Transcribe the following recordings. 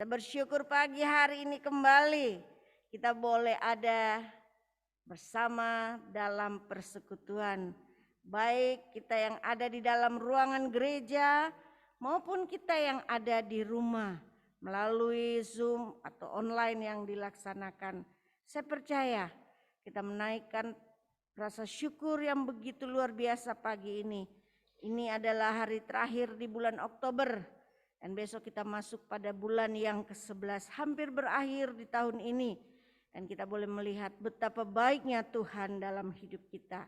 Kita bersyukur pagi hari ini kembali kita boleh ada bersama dalam persekutuan. Baik kita yang ada di dalam ruangan gereja maupun kita yang ada di rumah melalui Zoom atau online yang dilaksanakan. Saya percaya kita menaikkan rasa syukur yang begitu luar biasa pagi ini. Ini adalah hari terakhir di bulan Oktober. Dan besok kita masuk pada bulan yang ke-11, hampir berakhir di tahun ini. Dan kita boleh melihat betapa baiknya Tuhan dalam hidup kita.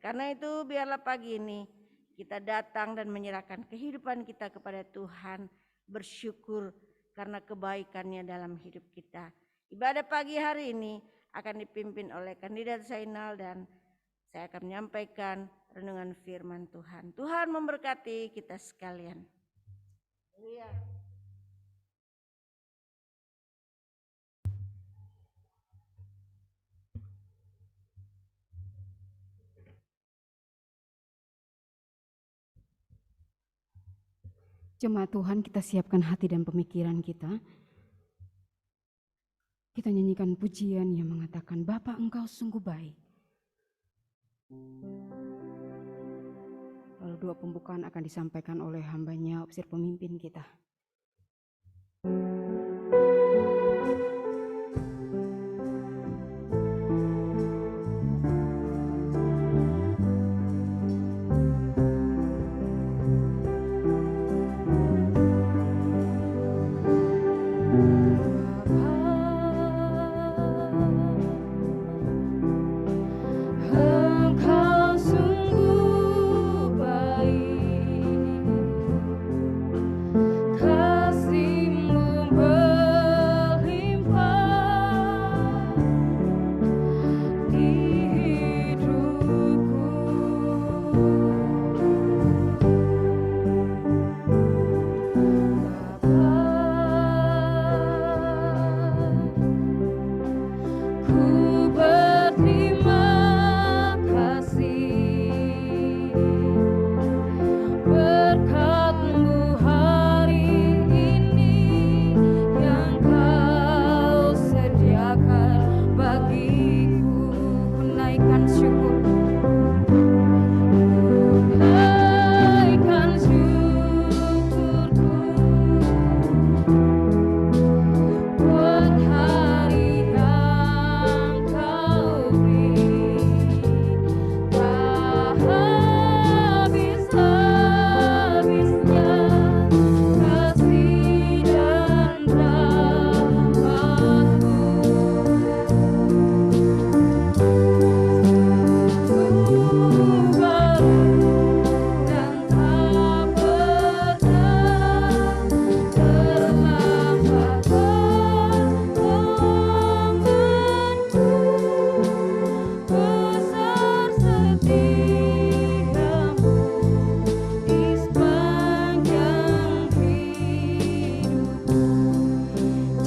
Karena itu biarlah pagi ini kita datang dan menyerahkan kehidupan kita kepada Tuhan. Bersyukur karena kebaikannya dalam hidup kita. Ibadah pagi hari ini akan dipimpin oleh kandidat Zainal dan saya akan menyampaikan renungan firman Tuhan. Tuhan memberkati kita sekalian. Iya. Jemaat Tuhan, kita siapkan hati dan pemikiran kita. Kita nyanyikan pujian yang mengatakan, Bapa Engkau sungguh baik. Lalu doa pembukaan akan disampaikan oleh hambanya, opsir pemimpin kita.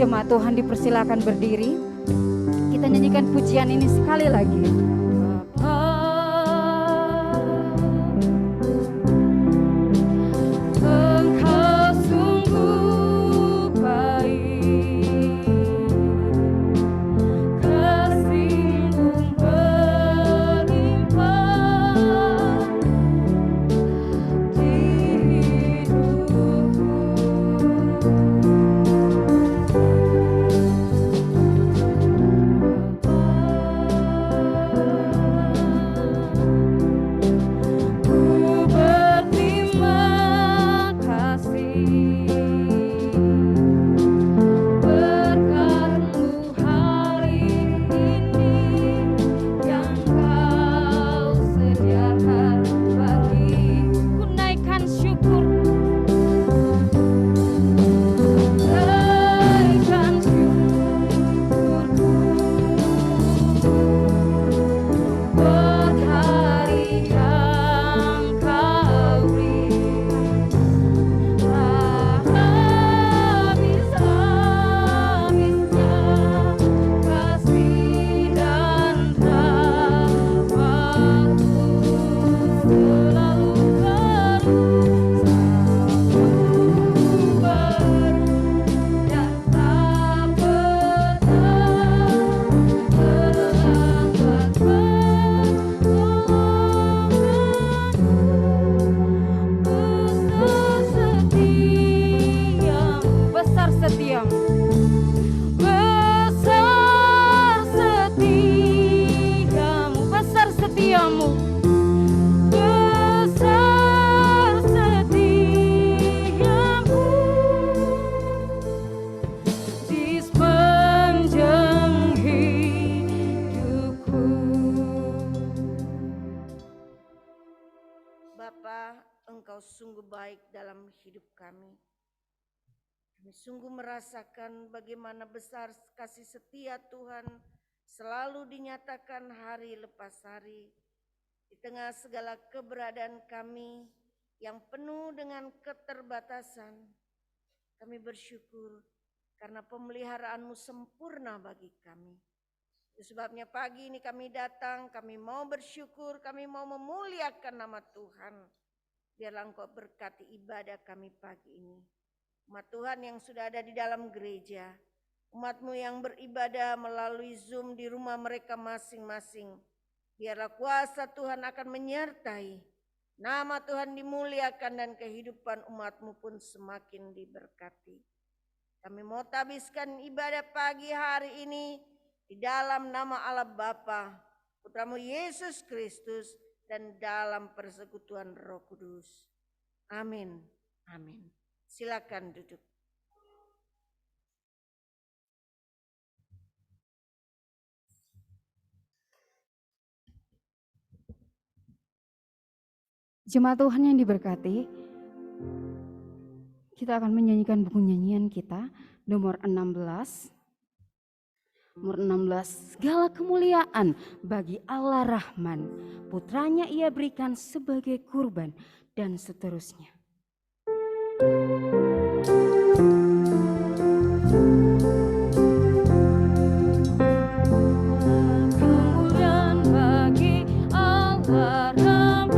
Jemaat Tuhan dipersilakan berdiri. Kita nyanyikan pujian ini sekali lagi. Bapa Bapa, Engkau sungguh baik dalam hidup kami. Kami sungguh merasakan bagaimana besar kasih setia Tuhan selalu dinyatakan hari lepas hari. Di tengah segala keberadaan kami yang penuh dengan keterbatasan, kami bersyukur karena pemeliharaanmu sempurna bagi kami. Itu sebabnya pagi ini kami datang, kami mau bersyukur, kami mau memuliakan nama Tuhan. Biarlah Engkau berkati ibadah kami pagi ini. Umat Tuhan yang sudah ada di dalam gereja, umat-Mu yang beribadah melalui Zoom di rumah mereka masing-masing. Biarlah kuasa Tuhan akan menyertai. Nama Tuhan dimuliakan dan kehidupan umat-Mu pun semakin diberkati. Kami mau tabiskan ibadah pagi hari ini di dalam nama Allah Bapa, Putra-Mu Yesus Kristus, dan dalam persekutuan Roh Kudus. Amin. Amin. Silakan duduk. Jemaat Tuhan yang diberkati, kita akan menyanyikan buku nyanyian kita nomor 16. Nomor 16, segala kemuliaan bagi Allah Rahman, putranya ia berikan sebagai kurban, dan seterusnya. Kemuliaan bagi Allah Rahman,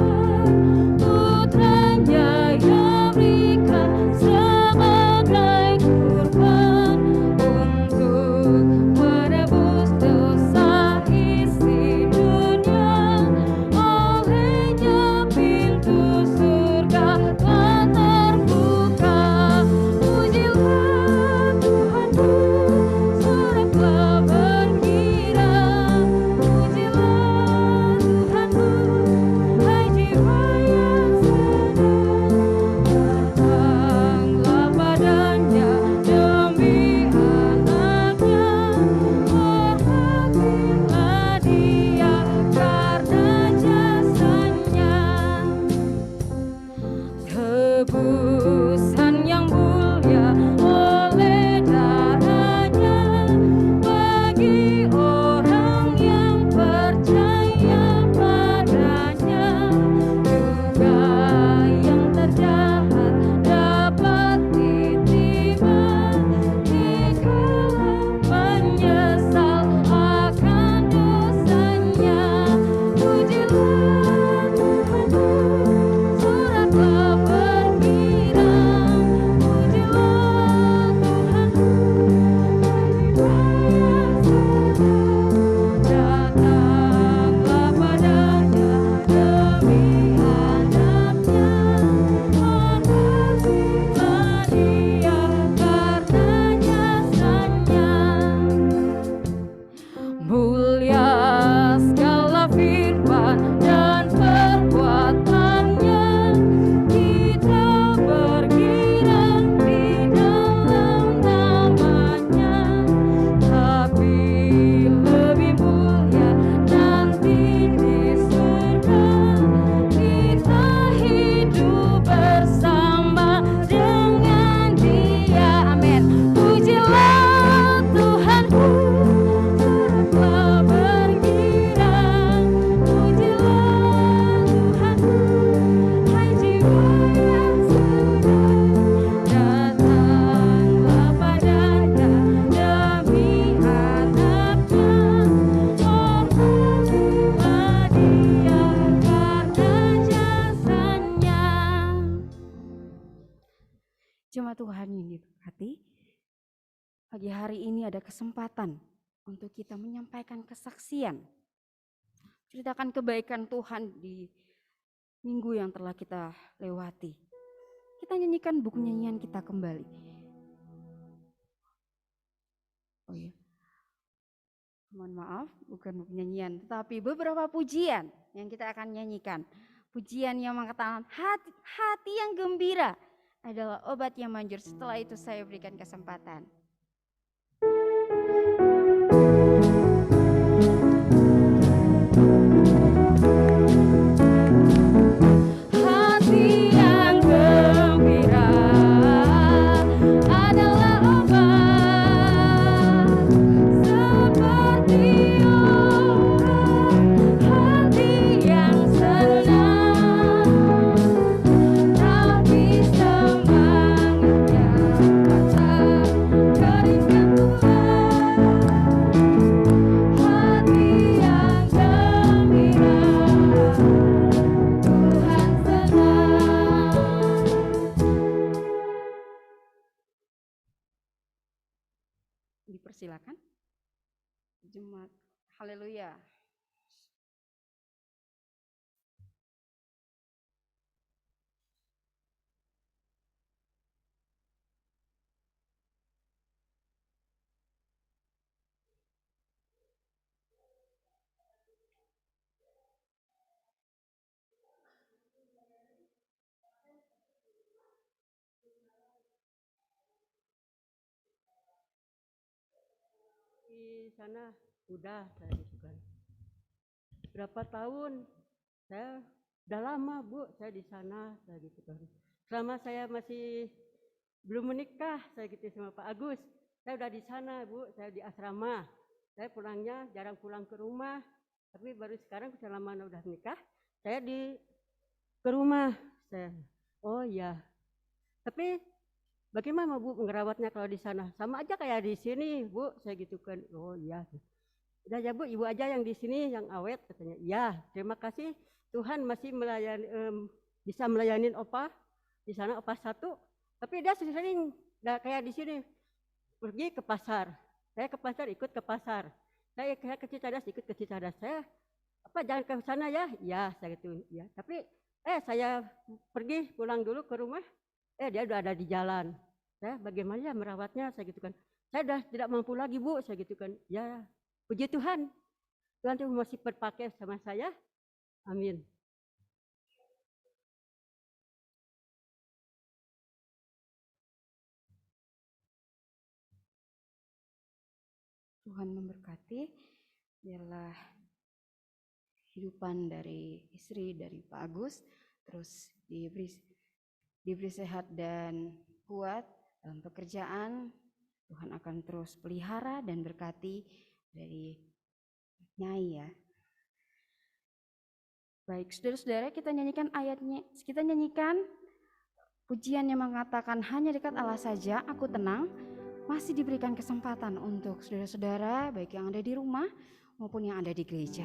putranya ia berikan sebagai kurban untuk menebus dosa isi dunia. Olehnya pintu surga telah terbuka. Pujilah Tuhanku, soraklah bergirang. Pujilah Tuhanku, hai jiwa yang senang. Datanglah padanya demi anaknya. Hormatilah dia karena jasanya. Tebusan yang mulia oleh darahnya, bagi orang yang percaya padanya. Juga yang terjahat dapat diterima dikala menyesal akan dosanya. Pujilah Tuhanku, soraklah bergirang. Pujilah Tuhanku, hai jiwa yang senang. Datanglah padanya demi anaknya. Hormatilah dia karena jasanya. Mulia segala firman dan perbuatannya, kita bergirang di dalam namanya. Tapi lebih mulia nanti di surga, kita hidup bersama dengan Dia. Amin. Pujilah Tuhanku, soraklah bergirang. Pujilah Tuhanku, hai jiwa yang senang. Datanglah padanya demi anaknya. Hormatilah dia karena jasanya. Jemaat Tuhan yang diberkati, pagi hari ini ada kesempatan untuk kita menyampaikan kesaksian, ceritakan kebaikan Tuhan di minggu yang telah kita lewati. Kita nyanyikan buku nyanyian kita kembali. Oh iya, mohon maaf, bukan buku nyanyian, tetapi beberapa pujian yang kita akan nyanyikan. Pujian yang mengatakan hati yang gembira adalah obat yang manjur. Setelah itu saya berikan kesempatan. Hati silakan. Jemaat, haleluya. Di sana udah saya gitu kan. Berapa tahun? Saya udah lama Bu, saya di sana saya gitu kan. Selama saya masih belum menikah saya gitu sama Pak Agus. Saya udah di sana Bu, saya di asrama. Saya pulangnya jarang pulang ke rumah. Tapi baru sekarang selama udah nikah, saya ke rumah. Saya, oh iya. Tapi bagaimana Bu ngerawatnya kalau di sana? Sama aja kayak di sini Bu, saya gitu kan. Oh iya. Udah ya Bu, ibu aja yang di sini yang awet katanya. Ya, terima kasih Tuhan masih melayani, bisa melayanin opa di sana opa satu. Tapi dia sering nggak kayak di sini pergi ke pasar. Saya ke pasar ikut ke pasar. Saya ke Cicadas ikut ke Cicadas. Saya apa jangan ke sana ya? Ya saya gitu ya. Tapi saya pergi pulang dulu ke rumah. Dia udah ada di jalan. Saya bagaimana ya merawatnya saya gitu kan. Saya udah tidak mampu lagi Bu, saya gitu kan. Ya, puji Tuhan. Tuhan tuh masih berpakai sama saya. Amin. Tuhan memberkati. Biarlah kehidupan dari istri dari Pak Agus terus diberi sehat dan kuat dalam pekerjaan. Tuhan akan terus pelihara dan berkati dari Nyai ya. Baik, saudara-saudara, kita nyanyikan ayatnya. Kita nyanyikan pujian yang mengatakan hanya dekat Allah saja aku tenang. Masih diberikan kesempatan untuk saudara-saudara baik yang ada di rumah maupun yang ada di gereja.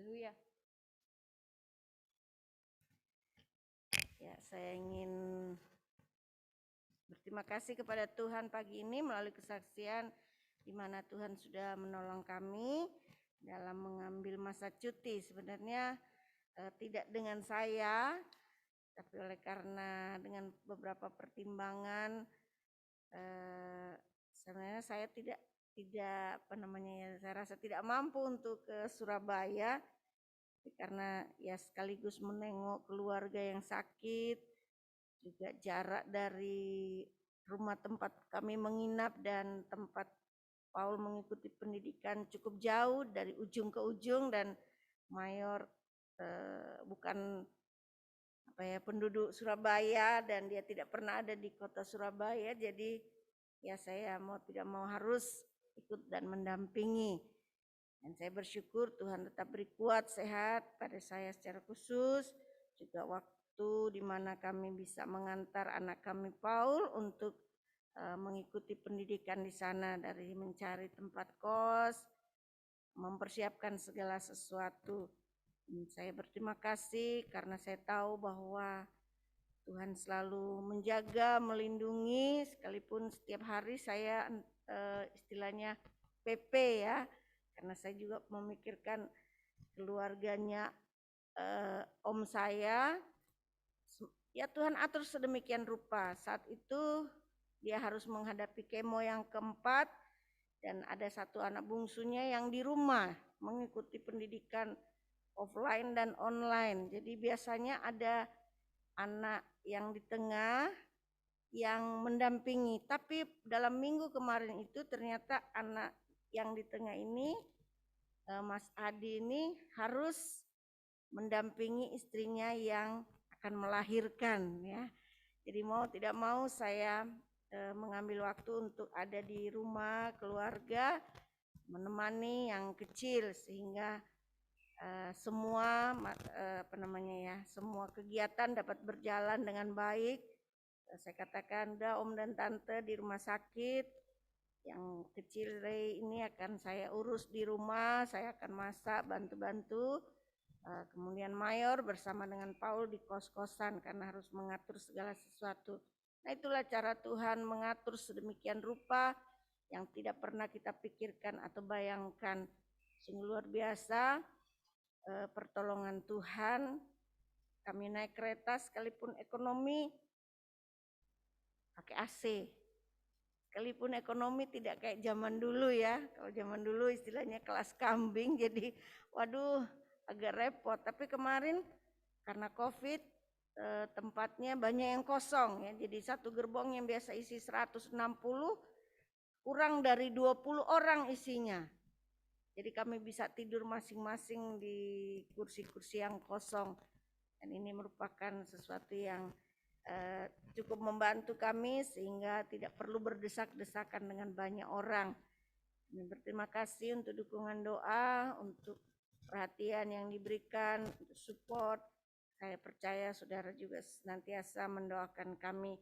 Haleluya. Ya, saya ingin berterima kasih kepada Tuhan pagi ini melalui kesaksian di mana Tuhan sudah menolong kami dalam mengambil masa cuti. Sebenarnya tidak dengan saya, tapi oleh karena dengan beberapa pertimbangan sebenarnya saya tidak saya rasa tidak mampu untuk ke Surabaya karena ya sekaligus menengok keluarga yang sakit, juga jarak dari rumah tempat kami menginap dan tempat Paul mengikuti pendidikan cukup jauh dari ujung ke ujung, dan Mayor bukan penduduk Surabaya dan dia tidak pernah ada di kota Surabaya, jadi ya saya mau tidak mau harus ikut dan mendampingi. Dan saya bersyukur Tuhan tetap beri kuat sehat pada saya secara khusus, juga waktu di mana kami bisa mengantar anak kami Paul untuk mengikuti pendidikan di sana, dari mencari tempat kos, mempersiapkan segala sesuatu. Saya berterima kasih karena saya tahu bahwa Tuhan selalu menjaga, melindungi, sekalipun setiap hari saya istilahnya PP ya, karena saya juga memikirkan keluarganya om saya. Ya Tuhan atur sedemikian rupa. Saat itu dia harus menghadapi kemo yang keempat dan ada satu anak bungsunya yang di rumah mengikuti pendidikan offline dan online. Jadi biasanya ada anak yang di tengah yang mendampingi. Tapi dalam minggu kemarin itu ternyata anak yang di tengah ini, Mas Adi ini harus mendampingi istrinya yang akan melahirkan ya. Jadi mau tidak mau saya mengambil waktu untuk ada di rumah keluarga, menemani yang kecil sehingga semua semua kegiatan dapat berjalan dengan baik. Saya katakan, udah om dan tante di rumah sakit, yang kecil Ray ini akan saya urus di rumah, saya akan masak, bantu-bantu. Kemudian Mayor bersama dengan Paul di kos-kosan karena harus mengatur segala sesuatu. Nah itulah cara Tuhan mengatur sedemikian rupa yang tidak pernah kita pikirkan atau bayangkan. Sungguh luar biasa pertolongan Tuhan. Kami naik kereta sekalipun ekonomi pakai AC. Sekalipun ekonomi tidak kayak zaman dulu ya. Kalau zaman dulu istilahnya kelas kambing, jadi waduh agak repot. Tapi kemarin karena COVID tempatnya banyak yang kosong ya. Jadi satu gerbong yang biasa isi 160 kurang dari 20 orang isinya. Jadi kami bisa tidur masing-masing di kursi-kursi yang kosong. Dan ini merupakan sesuatu yang cukup membantu kami sehingga tidak perlu berdesak-desakan dengan banyak orang. Kami berterima kasih untuk dukungan doa, untuk perhatian yang diberikan, untuk support. Saya percaya saudara juga senantiasa mendoakan kami.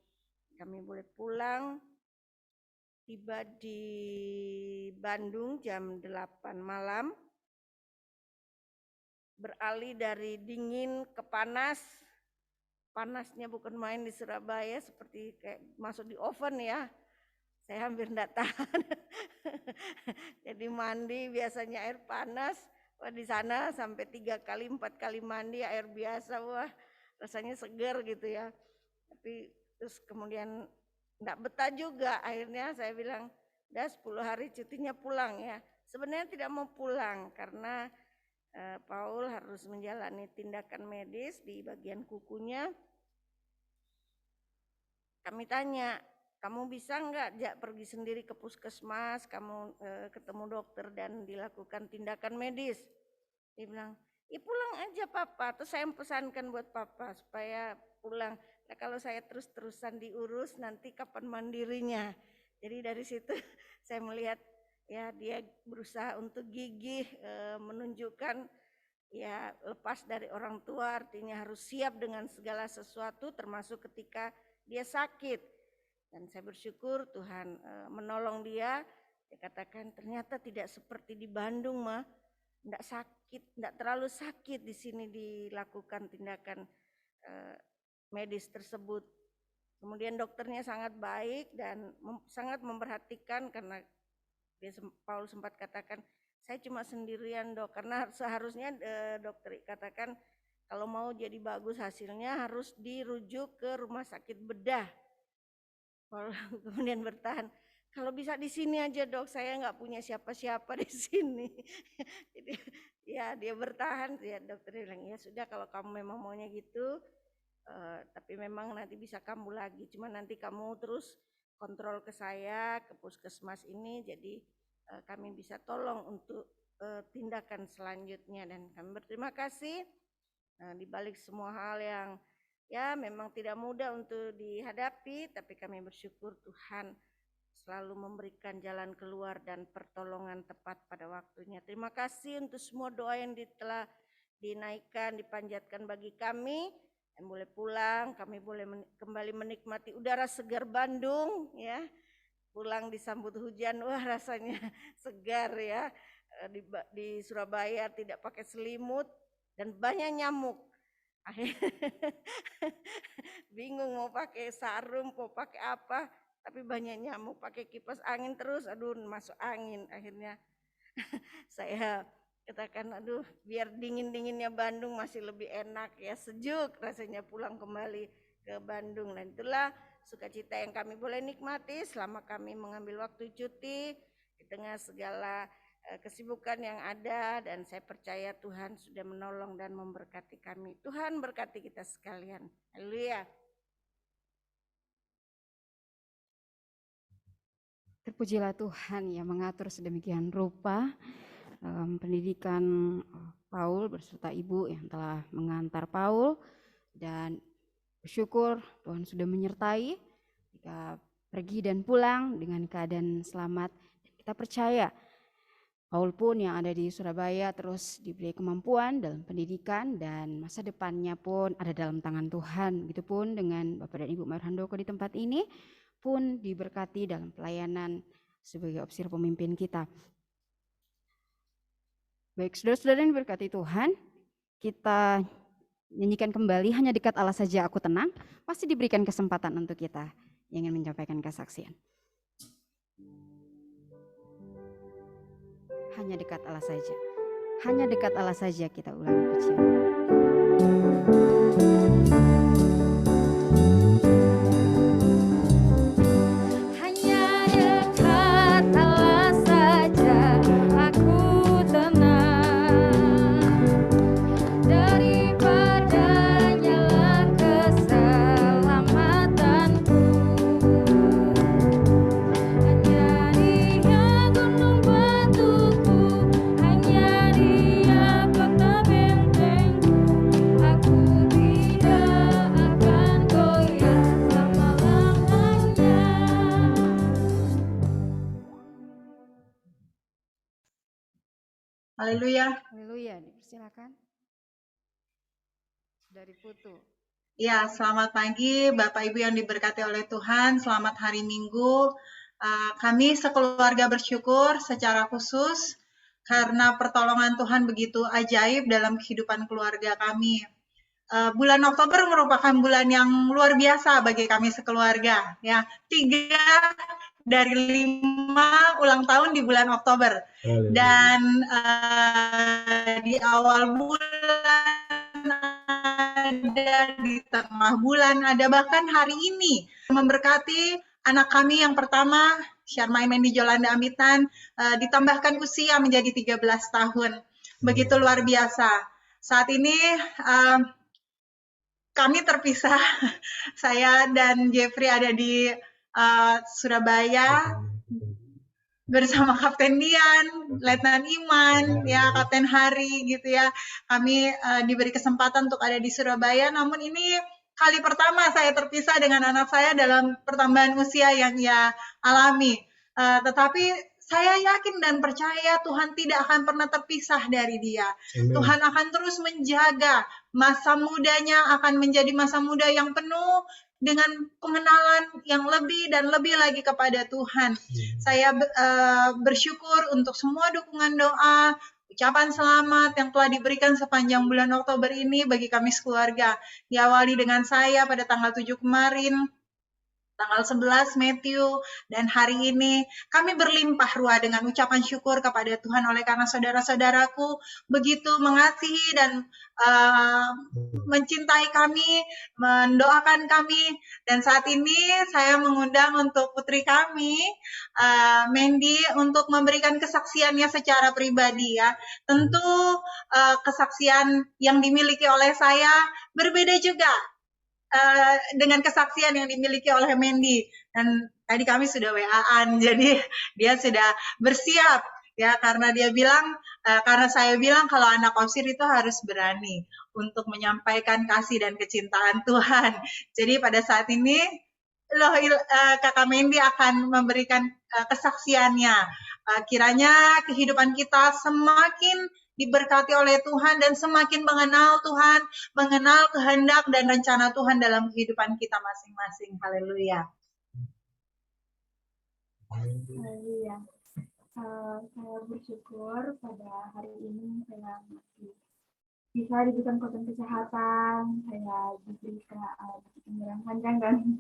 Kami boleh pulang, tiba di Bandung jam 8 malam, beralih dari dingin ke panas. Panasnya bukan main di Surabaya, seperti kayak masuk di oven ya. Saya hampir enggak tahan. Jadi mandi biasanya air panas, wah di sana sampai 3 kali 4 kali mandi air biasa, wah rasanya segar gitu ya. Tapi terus kemudian enggak betah juga, akhirnya saya bilang udah 10 hari cutinya pulang ya. Sebenarnya tidak mau pulang karena Paul harus menjalani tindakan medis di bagian kukunya. Kami tanya, kamu bisa enggak pergi sendiri ke puskesmas, kamu ketemu dokter dan dilakukan tindakan medis? Dia bilang, pulang aja papa. Terus saya pesankan buat papa supaya pulang. Nah, kalau saya terus-terusan diurus nanti kapan mandirinya. Jadi dari situ saya melihat ya dia berusaha untuk gigih menunjukkan ya lepas dari orang tua, artinya harus siap dengan segala sesuatu termasuk ketika dia sakit. Dan saya bersyukur Tuhan menolong dia. Dia katakan ternyata tidak seperti di Bandung mah, enggak sakit, enggak terlalu sakit di sini dilakukan tindakan medis tersebut. Kemudian dokternya sangat baik dan sangat memperhatikan karena Paul sempat katakan, saya cuma sendirian dok, karena seharusnya dokter katakan kalau mau jadi bagus hasilnya harus dirujuk ke rumah sakit bedah. Paul kemudian bertahan, kalau bisa di sini aja dok, saya nggak punya siapa-siapa di sini. Jadi ya dia bertahan, ya dokter bilang ya sudah kalau kamu memang maunya gitu. Tapi memang nanti bisa kambuh lagi, cuma nanti kamu terus kontrol ke saya, ke puskesmas ini, jadi kami bisa tolong untuk tindakan selanjutnya. Dan kami berterima kasih di balik semua hal yang ya memang tidak mudah untuk dihadapi, tapi kami bersyukur Tuhan selalu memberikan jalan keluar dan pertolongan tepat pada waktunya. Terima kasih untuk semua doa yang telah dinaikkan, dipanjatkan bagi kami. Dan boleh pulang, kami boleh kembali menikmati udara segar Bandung ya. Pulang disambut hujan, wah rasanya segar ya. Di Surabaya tidak pakai selimut dan banyak nyamuk. Bingung mau pakai sarung, mau pakai apa, tapi banyak nyamuk. Pakai kipas angin terus, aduh masuk angin. Akhirnya saya katakan aduh biar dingin-dinginnya Bandung masih lebih enak ya, sejuk rasanya pulang kembali ke Bandung. Dan itulah sukacita yang kami boleh nikmati selama kami mengambil waktu cuti di tengah segala kesibukan yang ada. Dan saya percaya Tuhan sudah menolong dan memberkati kami. Tuhan berkati kita sekalian. Haleluya. Terpujilah Tuhan yang mengatur sedemikian rupa dalam pendidikan Paul beserta Ibu yang telah mengantar Paul, dan bersyukur Tuhan sudah menyertai ketika pergi dan pulang dengan keadaan selamat. Dan kita percaya Paul pun yang ada di Surabaya terus diberi kemampuan dalam pendidikan dan masa depannya pun ada dalam tangan Tuhan. Begitupun dengan Bapak dan Ibu Mayor Handoko di tempat ini pun diberkati dalam pelayanan sebagai ofisir pemimpin kita. Baik, saudara-saudara yang diberkati Tuhan, kita nyanyikan kembali Hanya Dekat Allah Saja Aku Tenang. Pasti diberikan kesempatan untuk kita yang ingin menyampaikan kesaksian. Hanya dekat Allah saja. Hanya dekat Allah saja, kita ulangi pujian. Hanya dekat Allah saja aku tenang, daripadanya lah keselamatanku. Hanya Dia gunung batuku, hanya Dia kota bentengku. Aku tidak akan goyah selama-lamanya. Haleluya. Haleluya, dipersilakan. Dari Putu. Ya, selamat pagi Bapak Ibu yang diberkati oleh Tuhan. Selamat hari Minggu. Kami sekeluarga bersyukur secara khusus karena pertolongan Tuhan begitu ajaib dalam kehidupan keluarga kami. Bulan Oktober merupakan bulan yang luar biasa bagi kami sekeluarga. Ya, 3 dari 5 ulang tahun di bulan Oktober. Dan di awal bulan ada, di tengah bulan ada, bahkan hari ini memberkati anak kami yang pertama, Syarmai Mendi Jolanda Amitan, ditambahkan usia menjadi 13 tahun. Begitu luar biasa. Saat ini kami terpisah. Saya dan Jeffrey ada di Surabaya bersama Kapten Dian, Letnan Iman, ya Kapten Hari gitu ya. Kami diberi kesempatan untuk ada di Surabaya, namun ini kali pertama saya terpisah dengan anak saya dalam pertambahan usia yang ia alami. Tetapi saya yakin dan percaya Tuhan tidak akan pernah terpisah dari dia. Tuhan akan terus menjaga masa mudanya, akan menjadi masa muda yang penuh dengan pengenalan yang lebih dan lebih lagi kepada Tuhan. Saya bersyukur untuk semua dukungan doa, ucapan selamat yang telah diberikan sepanjang bulan Oktober ini bagi kami sekeluarga. Diawali dengan saya pada tanggal 7 kemarin, tanggal 11 Matthew, dan hari ini kami berlimpah ruah dengan ucapan syukur kepada Tuhan oleh karena saudara-saudaraku begitu mengasihi dan mencintai kami, mendoakan kami. Dan saat ini saya mengundang untuk putri kami, Mendi, untuk memberikan kesaksiannya secara pribadi ya. Tentu kesaksian yang dimiliki oleh saya berbeda juga dengan kesaksian yang dimiliki oleh Mendi. Dan tadi kami sudah WA-an, jadi dia sudah bersiap ya, karena dia bilang, karena saya bilang kalau anak ofisir itu harus berani untuk menyampaikan kasih dan kecintaan Tuhan. Jadi pada saat ini Kakak Mendi akan memberikan kesaksiannya. Kiranya kehidupan kita semakin diberkati oleh Tuhan dan semakin mengenal Tuhan, mengenal kehendak dan rencana Tuhan dalam kehidupan kita masing-masing. Haleluya. Haleluya. Saya bersyukur pada hari ini saya masih bisa diberikan kekuatan kesehatan, saya diberi umur panjang, dan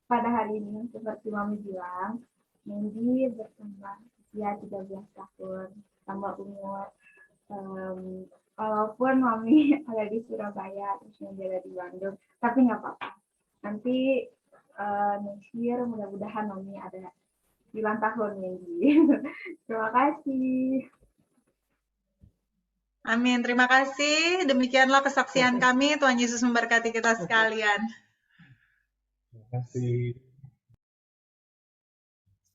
pada hari ini seperti Mami bilang, Mendi bertambah usia 13 tahun, tambah umur. Walaupun Mami ada di Surabaya, terus Mendi ada di Bandung, tapi nggak apa-apa. Nanti next year mudah-mudahan Mami ada 9 tahun Mendi. Terima kasih. Amin. Terima kasih. Demikianlah kesaksian kami. Tuhan Yesus memberkati kita sekalian. Terima kasih.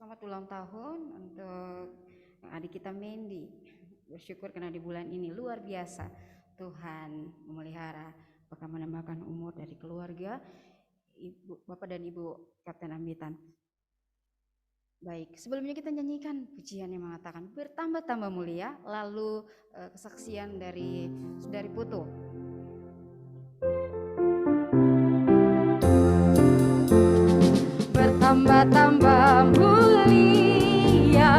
Selamat ulang tahun untuk adik kita Mendy. Bersyukur karena di bulan ini luar biasa Tuhan memelihara, bahkan menambahkan umur dari keluarga Bapak dan Ibu Kapten Ambitan. Baik, sebelumnya kita nyanyikan pujian yang mengatakan bertambah-tambah mulia, lalu kesaksian dari Saudari Putu. Bertambah-tambah mulia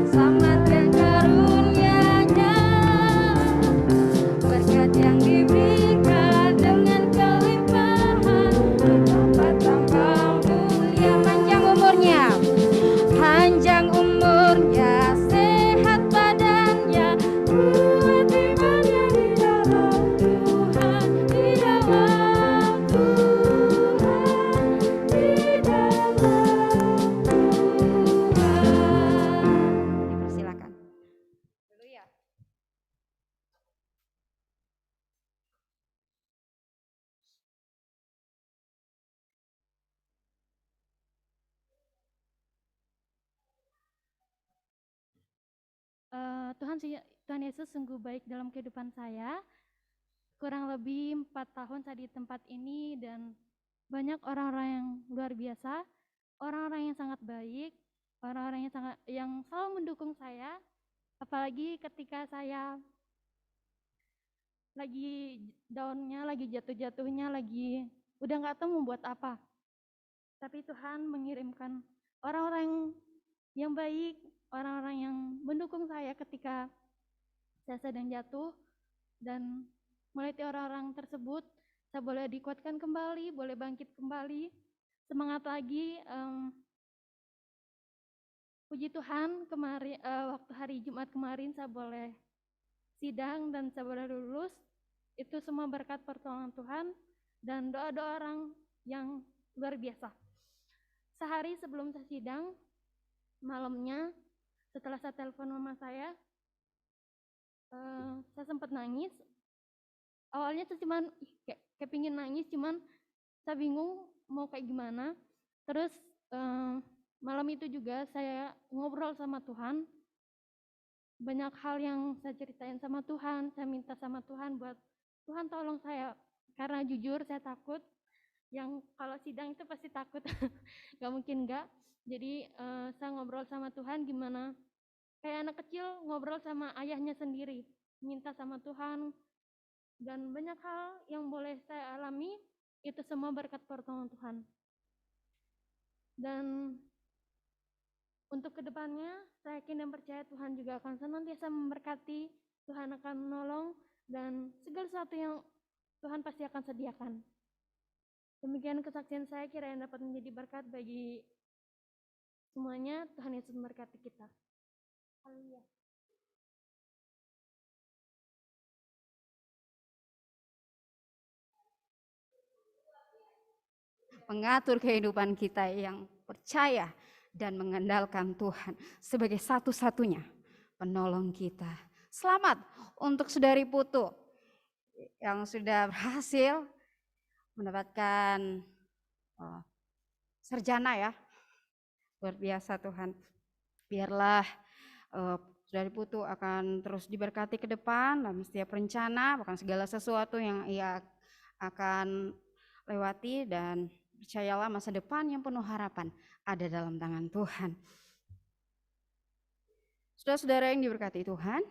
selamat dan karunia-Nya, berkat yang diberikan dengan kelimpahan. Bertambah-tambah mulia, panjang umurnya, sehat badannya, kuat imannya di dalam Tuhan, di dalam Tuhan, di dalam Tuhan. Dipersilakan. Haleluya. Tuhan Yesus sungguh baik dalam kehidupan saya. Kurang lebih 4 tahun saya di tempat ini dan banyak orang-orang yang luar biasa, orang-orang yang sangat baik, orang-orang yang selalu mendukung saya. Apalagi ketika saya lagi down-nya, lagi jatuh-jatuhnya, lagi udah nggak tahu mau buat apa. Tapi Tuhan mengirimkan orang-orang yang baik, orang-orang yang mendukung saya ketika saya sedang jatuh, dan melalui orang-orang tersebut saya boleh dikuatkan kembali, boleh bangkit kembali, semangat lagi. Puji Tuhan, kemarin waktu hari Jumat kemarin saya boleh sidang dan saya boleh lulus. Itu semua berkat pertolongan Tuhan dan doa-doa orang yang luar biasa. Sehari sebelum saya sidang, malamnya setelah saya telepon mama saya sempat nangis. Awalnya saya cuman kayak pingin nangis, cuman saya bingung mau kayak gimana. Terus malam itu juga saya ngobrol sama Tuhan. Banyak hal yang saya ceritain sama Tuhan, saya minta sama Tuhan buat Tuhan tolong saya, karena jujur saya takut. Yang kalau sidang itu pasti takut, gak mungkin enggak. Jadi saya ngobrol sama Tuhan gimana kayak anak kecil ngobrol sama ayahnya sendiri, minta sama Tuhan. Dan banyak hal yang boleh saya alami, itu semua berkat pertolongan Tuhan. Dan untuk kedepannya, saya yakin dan percaya Tuhan juga akan senantiasa memberkati, Tuhan akan menolong, dan segala sesuatu yang Tuhan pasti akan sediakan. Demikian kesaksian saya, kiranya dapat menjadi berkat bagi semuanya. Tuhan Yesus memberkati kita. Haleluya. Mengatur kehidupan kita yang percaya dan mengandalkan Tuhan sebagai satu-satunya penolong kita. Selamat untuk Saudari Putu yang sudah berhasil mendapatkan sarjana ya. Luar biasa Tuhan. Biarlah Saudari Putu akan terus diberkati ke depan dalam setiap rencana, bahkan segala sesuatu yang ia akan lewati, dan percayalah masa depan yang penuh harapan ada dalam tangan Tuhan. Saudara-saudara yang diberkati Tuhan,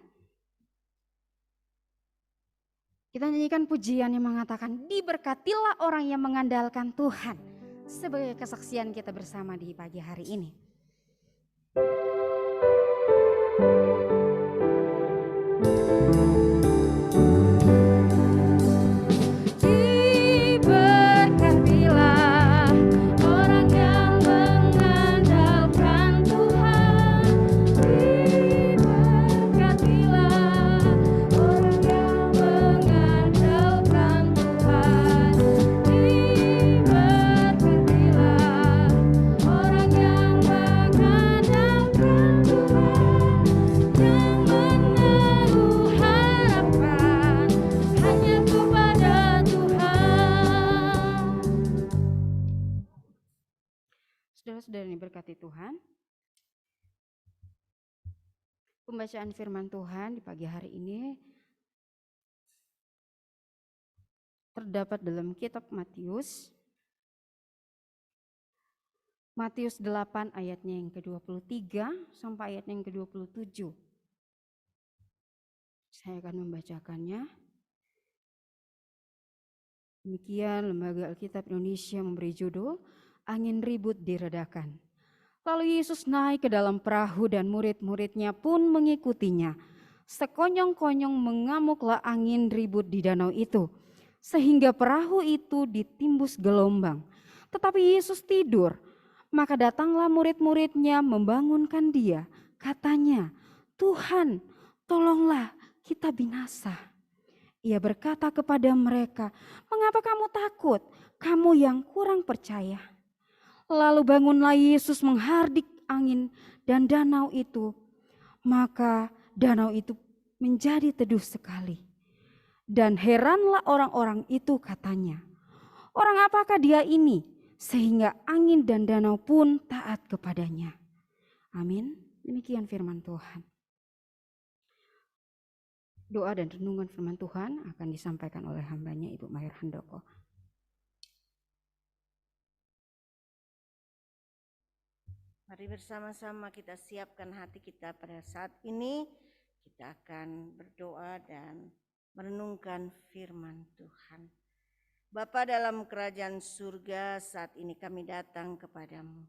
kita nyanyikan pujian yang mengatakan diberkatilah orang yang mengandalkan Tuhan, sebagai kesaksian kita bersama di pagi hari ini. Orang yang mengandalkan Tuhan Pembacaan firman Tuhan di pagi hari ini terdapat dalam kitab Matius. Matius 8 ayatnya yang ke-23 sampai ayatnya yang ke-27. Saya akan membacakannya. Demikian Lembaga Alkitab Indonesia memberi judul Angin Ribut Diredakan. Lalu Yesus naik ke dalam perahu dan murid-muridnya pun mengikutinya. Sekonyong-konyong mengamuklah angin ribut di danau itu, sehingga perahu itu ditimbus gelombang. Tetapi Yesus tidur, maka datanglah murid-muridnya membangunkan dia. Katanya, "Tuhan, tolonglah, kita binasa." Ia berkata kepada mereka, "Mengapa kamu takut, kamu yang kurang percaya?" Lalu bangunlah Yesus menghardik angin dan danau itu. Maka danau itu menjadi teduh sekali. Dan heranlah orang-orang itu katanya, "Orang apakah dia ini sehingga angin dan danau pun taat kepadanya?" Amin. Demikian firman Tuhan. Doa dan renungan firman Tuhan akan disampaikan oleh hambanya Ibu Mayor Handoko. Mari bersama-sama kita siapkan hati kita pada saat ini. Kita akan berdoa dan merenungkan firman Tuhan. Bapa dalam kerajaan surga, saat ini kami datang kepadamu.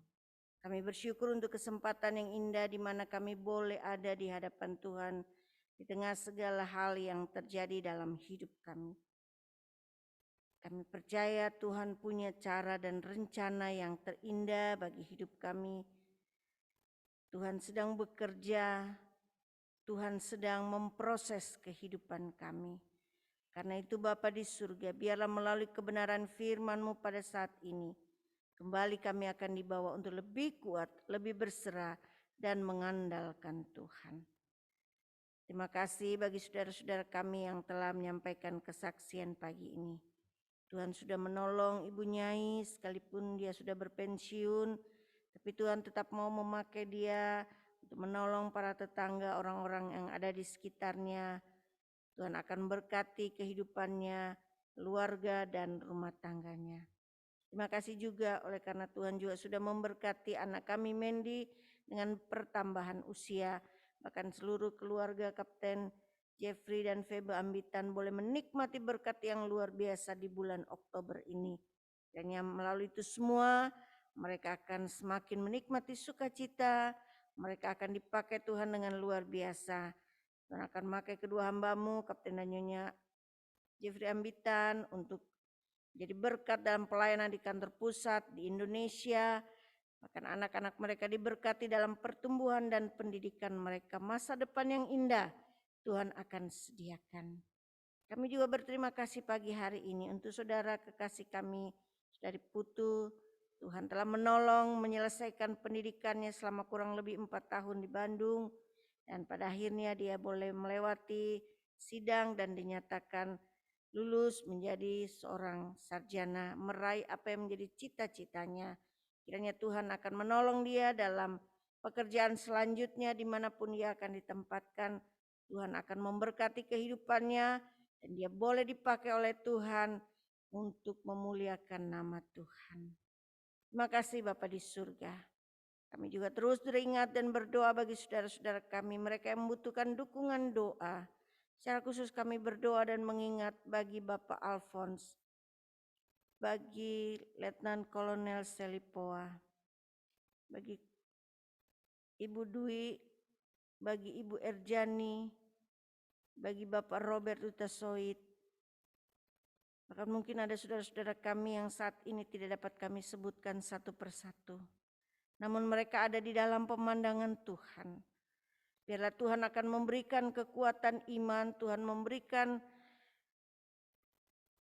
Kami bersyukur untuk kesempatan yang indah di mana kami boleh ada di hadapan Tuhan di tengah segala hal yang terjadi dalam hidup kami. Kami percaya Tuhan punya cara dan rencana yang terindah bagi hidup kami. Tuhan sedang bekerja, Tuhan sedang memproses kehidupan kami. Karena itu Bapa di surga, biarlah melalui kebenaran firman-Mu pada saat ini, kembali kami akan dibawa untuk lebih kuat, lebih berserah, dan mengandalkan Tuhan. Terima kasih bagi saudara-saudara kami yang telah menyampaikan kesaksian pagi ini. Tuhan sudah menolong Ibu Nyai sekalipun dia sudah berpensiun, tapi Tuhan tetap mau memakai dia untuk menolong para tetangga, orang-orang yang ada di sekitarnya. Tuhan akan berkati kehidupannya, keluarga, dan rumah tangganya. Terima kasih juga oleh karena Tuhan juga sudah memberkati anak kami Mendi dengan pertambahan usia. Bahkan seluruh keluarga Kapten Jeffrey dan Febe Ambitan boleh menikmati berkat yang luar biasa di bulan Oktober ini. Dan yang melalui itu semua mereka akan semakin menikmati sukacita. Mereka akan dipakai Tuhan dengan luar biasa. Tuhan akan memakai kedua hamba-Mu, Kapten dan Nyonya Jeffrey Ambitan, untuk jadi berkat dalam pelayanan di kantor pusat di Indonesia. Bahkan anak-anak mereka diberkati dalam pertumbuhan dan pendidikan mereka. Masa depan yang indah Tuhan akan sediakan. Kami juga berterima kasih pagi hari ini untuk saudara kekasih kami, Saudari Putu. Tuhan telah menolong menyelesaikan pendidikannya selama kurang lebih 4 tahun di Bandung. Dan pada akhirnya dia boleh melewati sidang dan dinyatakan lulus menjadi seorang sarjana, meraih apa yang menjadi cita-citanya. Kiranya Tuhan akan menolong dia dalam pekerjaan selanjutnya dimanapun dia akan ditempatkan. Tuhan akan memberkati kehidupannya dan dia boleh dipakai oleh Tuhan untuk memuliakan nama Tuhan. Terima kasih Bapa di surga. Kami juga terus teringat dan berdoa bagi saudara-saudara kami, mereka yang membutuhkan dukungan doa. Secara khusus kami berdoa dan mengingat bagi Bapak Alphonse, bagi Letnan Kolonel Selipoa, bagi Ibu Dwi, bagi Ibu Erjani, bagi Bapak Robert Utasoid. Bahkan mungkin ada saudara-saudara kami yang saat ini tidak dapat kami sebutkan satu persatu. Namun mereka ada di dalam pemandangan Tuhan. Biarlah Tuhan akan memberikan kekuatan iman, Tuhan memberikan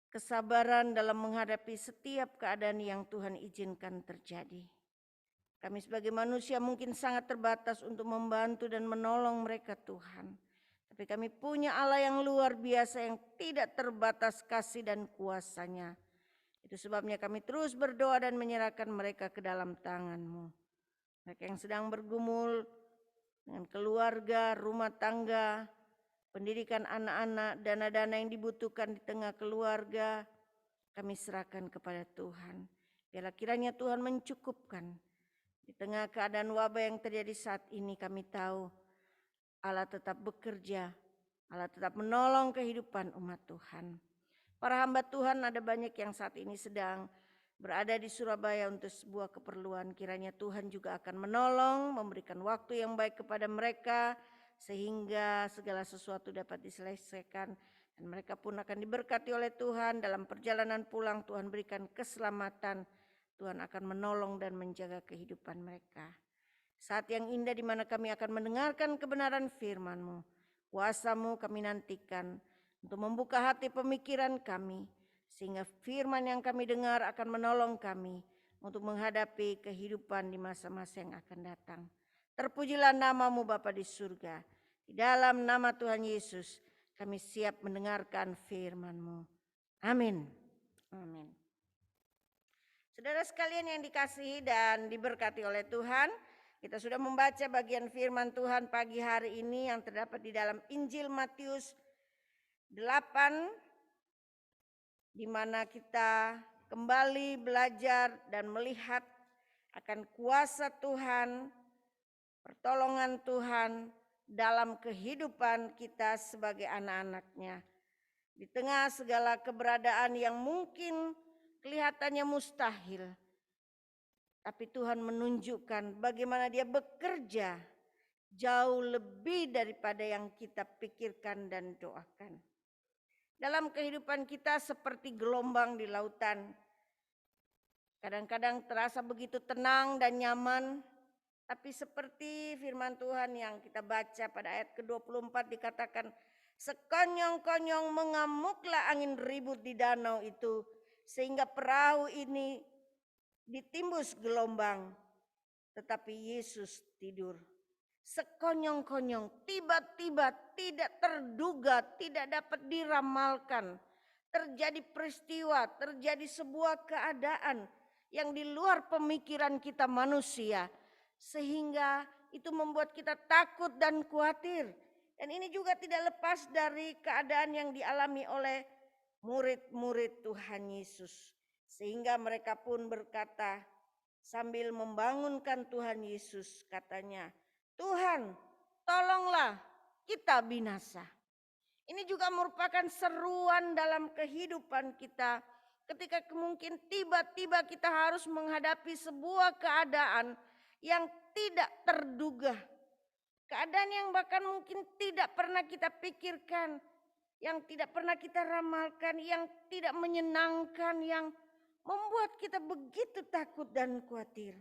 kesabaran dalam menghadapi setiap keadaan yang Tuhan izinkan terjadi. Kami sebagai manusia mungkin sangat terbatas untuk membantu dan menolong mereka Tuhan. Tapi kami punya Allah yang luar biasa yang tidak terbatas kasih dan kuasa-Nya. Itu sebabnya kami terus berdoa dan menyerahkan mereka ke dalam tangan-Mu. Mereka yang sedang bergumul dengan keluarga, rumah tangga, pendidikan anak-anak, dana-dana yang dibutuhkan di tengah keluarga, kami serahkan kepada Tuhan. Biarlah kiranya Tuhan mencukupkan. Di tengah keadaan wabah yang terjadi saat ini, kami tahu Allah tetap bekerja, Allah tetap menolong kehidupan umat Tuhan. Para hamba Tuhan ada banyak yang saat ini sedang berada di Surabaya untuk sebuah keperluan. Kiranya Tuhan juga akan menolong, memberikan waktu yang baik kepada mereka, sehingga segala sesuatu dapat diselesaikan. Dan mereka pun akan diberkati oleh Tuhan dalam perjalanan pulang. Tuhan berikan keselamatan, Tuhan akan menolong dan menjaga kehidupan mereka. Saat yang indah di mana kami akan mendengarkan kebenaran firman-Mu. Kuasa-Mu kami nantikan untuk membuka hati pemikiran kami, sehingga firman yang kami dengar akan menolong kami untuk menghadapi kehidupan di masa-masa yang akan datang. Terpujilah nama-Mu Bapa di surga. Di dalam nama Tuhan Yesus kami siap mendengarkan firman-Mu. Amin. Amin. Saudara sekalian yang dikasihi dan diberkati oleh Tuhan, kita sudah membaca bagian firman Tuhan pagi hari ini yang terdapat di dalam Injil Matius 8, di mana kita kembali belajar dan melihat akan kuasa Tuhan, pertolongan Tuhan dalam kehidupan kita sebagai anak-anak-Nya. Di tengah segala keberadaan yang mungkin kelihatannya mustahil, tapi Tuhan menunjukkan bagaimana Dia bekerja jauh lebih daripada yang kita pikirkan dan doakan. Dalam kehidupan kita seperti gelombang di lautan. Kadang-kadang terasa begitu tenang dan nyaman, tapi seperti firman Tuhan yang kita baca pada ayat ke-24 dikatakan, sekonyong-konyong mengamuklah angin ribut di danau itu, sehingga perahu ini ditimbus gelombang, tetapi Yesus tidur. Sekonyong-konyong, tiba-tiba, tidak terduga, tidak dapat diramalkan. Terjadi peristiwa, terjadi sebuah keadaan yang di luar pemikiran kita manusia, sehingga itu membuat kita takut dan khawatir. Dan ini juga tidak lepas dari keadaan yang dialami oleh murid-murid Tuhan Yesus. Sehingga mereka pun berkata sambil membangunkan Tuhan Yesus, katanya, Tuhan, tolonglah kita binasa. Ini juga merupakan seruan dalam kehidupan kita ketika mungkin tiba-tiba kita harus menghadapi sebuah keadaan yang tidak terduga. Keadaan yang bahkan mungkin tidak pernah kita pikirkan, yang tidak pernah kita ramalkan, yang tidak menyenangkan, yang membuat kita begitu takut dan khawatir.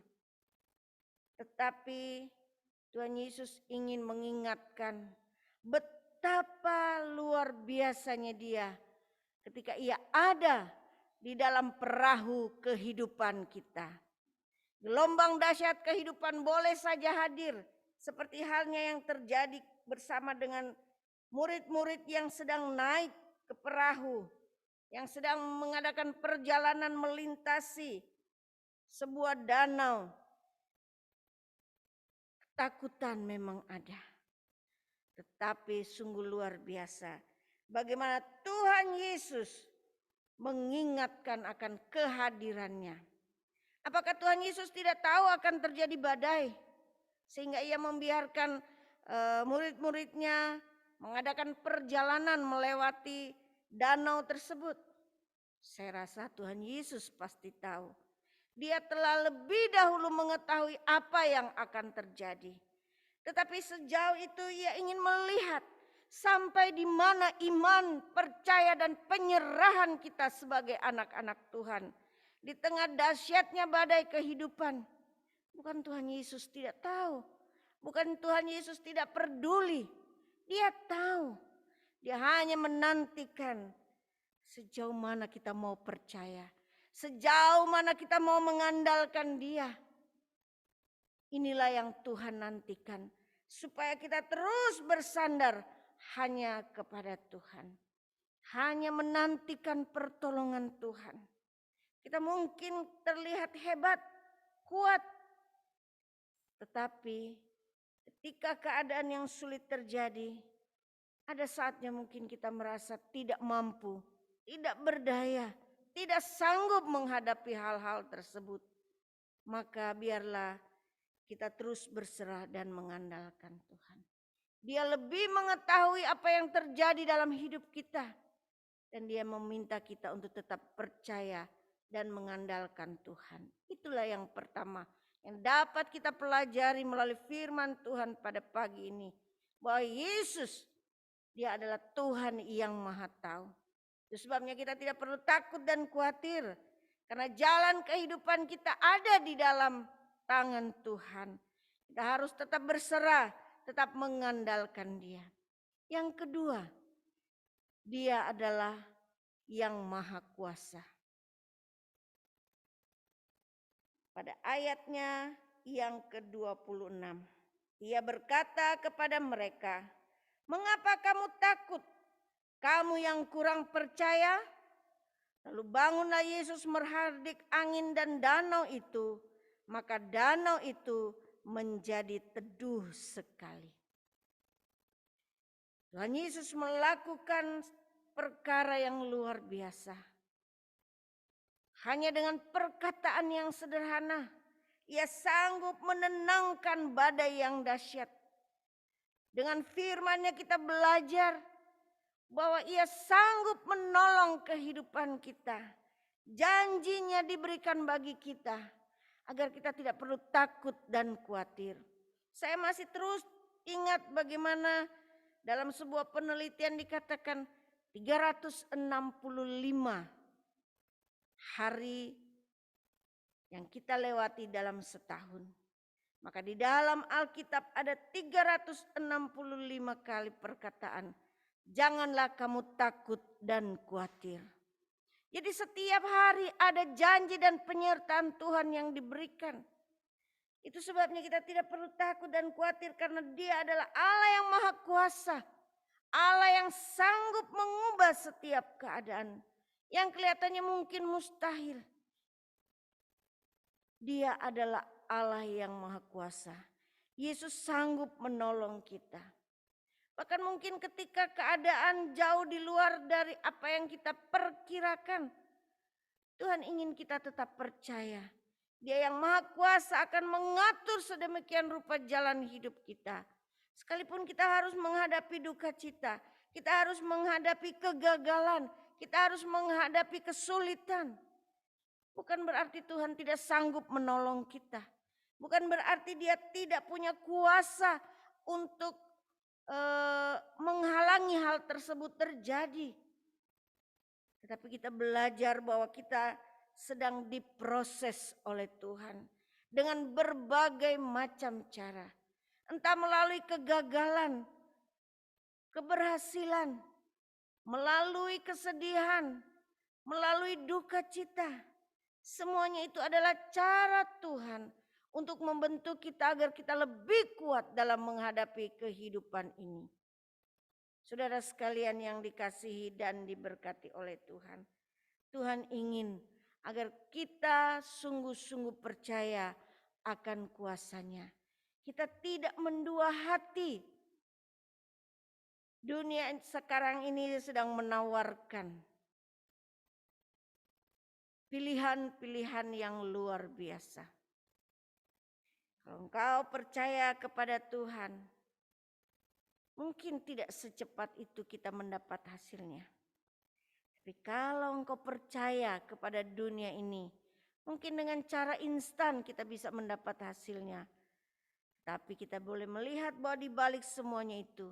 Tetapi Tuhan Yesus ingin mengingatkan betapa luar biasanya Dia ketika Ia ada di dalam perahu kehidupan kita. Gelombang dahsyat kehidupan boleh saja hadir, seperti halnya yang terjadi bersama dengan murid-murid yang sedang naik ke perahu, yang sedang mengadakan perjalanan melintasi sebuah danau. Ketakutan memang ada, tetapi sungguh luar biasa bagaimana Tuhan Yesus mengingatkan akan kehadirannya. Apakah Tuhan Yesus tidak tahu akan terjadi badai sehingga Ia membiarkan murid-muridnya mengadakan perjalanan melewati danau tersebut? Saya rasa Tuhan Yesus pasti tahu. Dia telah lebih dahulu mengetahui apa yang akan terjadi. Tetapi sejauh itu Ia ingin melihat sampai di mana iman, percaya dan penyerahan kita sebagai anak-anak Tuhan. Di tengah dahsyatnya badai kehidupan. Bukan Tuhan Yesus tidak tahu. Bukan Tuhan Yesus tidak peduli. Dia tahu. Dia hanya menantikan sejauh mana kita mau percaya. Sejauh mana kita mau mengandalkan Dia. Inilah yang Tuhan nantikan. Supaya kita terus bersandar hanya kepada Tuhan. Hanya menantikan pertolongan Tuhan. Kita mungkin terlihat hebat, kuat. Tetapi Ketika keadaan yang sulit terjadi, ada saatnya mungkin kita merasa tidak mampu, tidak berdaya, tidak sanggup menghadapi hal-hal tersebut. Maka biarlah kita terus berserah dan mengandalkan Tuhan. Dia lebih mengetahui apa yang terjadi dalam hidup kita. Dan dia meminta kita untuk tetap percaya dan mengandalkan Tuhan. Itulah yang pertama yang dapat kita pelajari melalui firman Tuhan pada pagi ini. Bahwa Yesus, dia adalah Tuhan yang maha tahu. Itu sebabnya kita tidak perlu takut dan khawatir. Karena jalan kehidupan kita ada di dalam tangan Tuhan. Kita harus tetap berserah, tetap mengandalkan Dia. Yang kedua, Dia adalah yang maha kuasa. Pada ayatnya yang ke-26, Ia berkata kepada mereka, "Mengapa kamu takut? Kamu yang kurang percaya?" Lalu bangunlah Yesus menghardik angin dan danau itu, maka danau itu menjadi teduh sekali. Tuhan Yesus melakukan perkara yang luar biasa. Hanya dengan perkataan yang sederhana, Ia sanggup menenangkan badai yang dahsyat. Dengan firman-Nya kita belajar bahwa Ia sanggup menolong kehidupan kita. Janjinya diberikan bagi kita agar kita tidak perlu takut dan khawatir. Saya masih terus ingat bagaimana dalam sebuah penelitian dikatakan 365 hari yang kita lewati dalam setahun. Maka di dalam Alkitab ada 365 kali perkataan, "Janganlah kamu takut dan khawatir." Jadi setiap hari ada janji dan penyertaan Tuhan yang diberikan. Itu sebabnya kita tidak perlu takut dan khawatir karena Dia adalah Allah yang maha kuasa. Allah yang sanggup mengubah setiap keadaan yang kelihatannya mungkin mustahil. Dia adalah Allah yang maha kuasa. Yesus sanggup menolong kita. Bahkan mungkin ketika keadaan jauh di luar dari apa yang kita perkirakan, Tuhan ingin kita tetap percaya. Dia yang maha kuasa akan mengatur sedemikian rupa jalan hidup kita. Sekalipun kita harus menghadapi duka cita, kita harus menghadapi kegagalan, kita harus menghadapi kesulitan. Bukan berarti Tuhan tidak sanggup menolong kita. Bukan berarti Dia tidak punya kuasa untuk menghalangi hal tersebut terjadi. Tetapi kita belajar bahwa kita sedang diproses oleh Tuhan dengan berbagai macam cara. Entah melalui kegagalan, keberhasilan, melalui kesedihan, melalui duka cita. Semuanya itu adalah cara Tuhan untuk membentuk kita agar kita lebih kuat dalam menghadapi kehidupan ini. Saudara sekalian yang dikasihi dan diberkati oleh Tuhan. Tuhan ingin agar kita sungguh-sungguh percaya akan kuasa-Nya. Kita tidak mendua hati. Dunia sekarang ini sedang menawarkan pilihan-pilihan yang luar biasa. Kalau engkau percaya kepada Tuhan, mungkin tidak secepat itu kita mendapat hasilnya. Tapi kalau engkau percaya kepada dunia ini, mungkin dengan cara instan kita bisa mendapat hasilnya. Tapi kita boleh melihat bahwa di balik semuanya itu,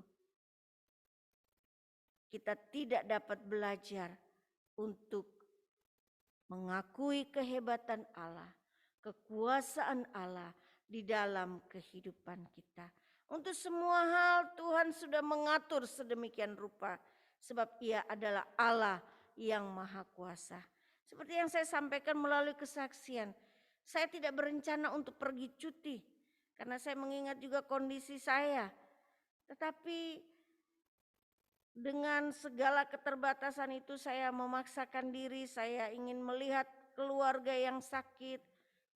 kita tidak dapat belajar untuk mengakui kehebatan Allah, kekuasaan Allah di dalam kehidupan kita. Untuk semua hal Tuhan sudah mengatur sedemikian rupa. Sebab Ia adalah Allah yang maha kuasa. Seperti yang saya sampaikan melalui kesaksian. Saya tidak berencana untuk pergi cuti. Karena saya mengingat juga kondisi saya. Tetapi dengan segala keterbatasan itu saya memaksakan diri. Saya ingin melihat keluarga yang sakit.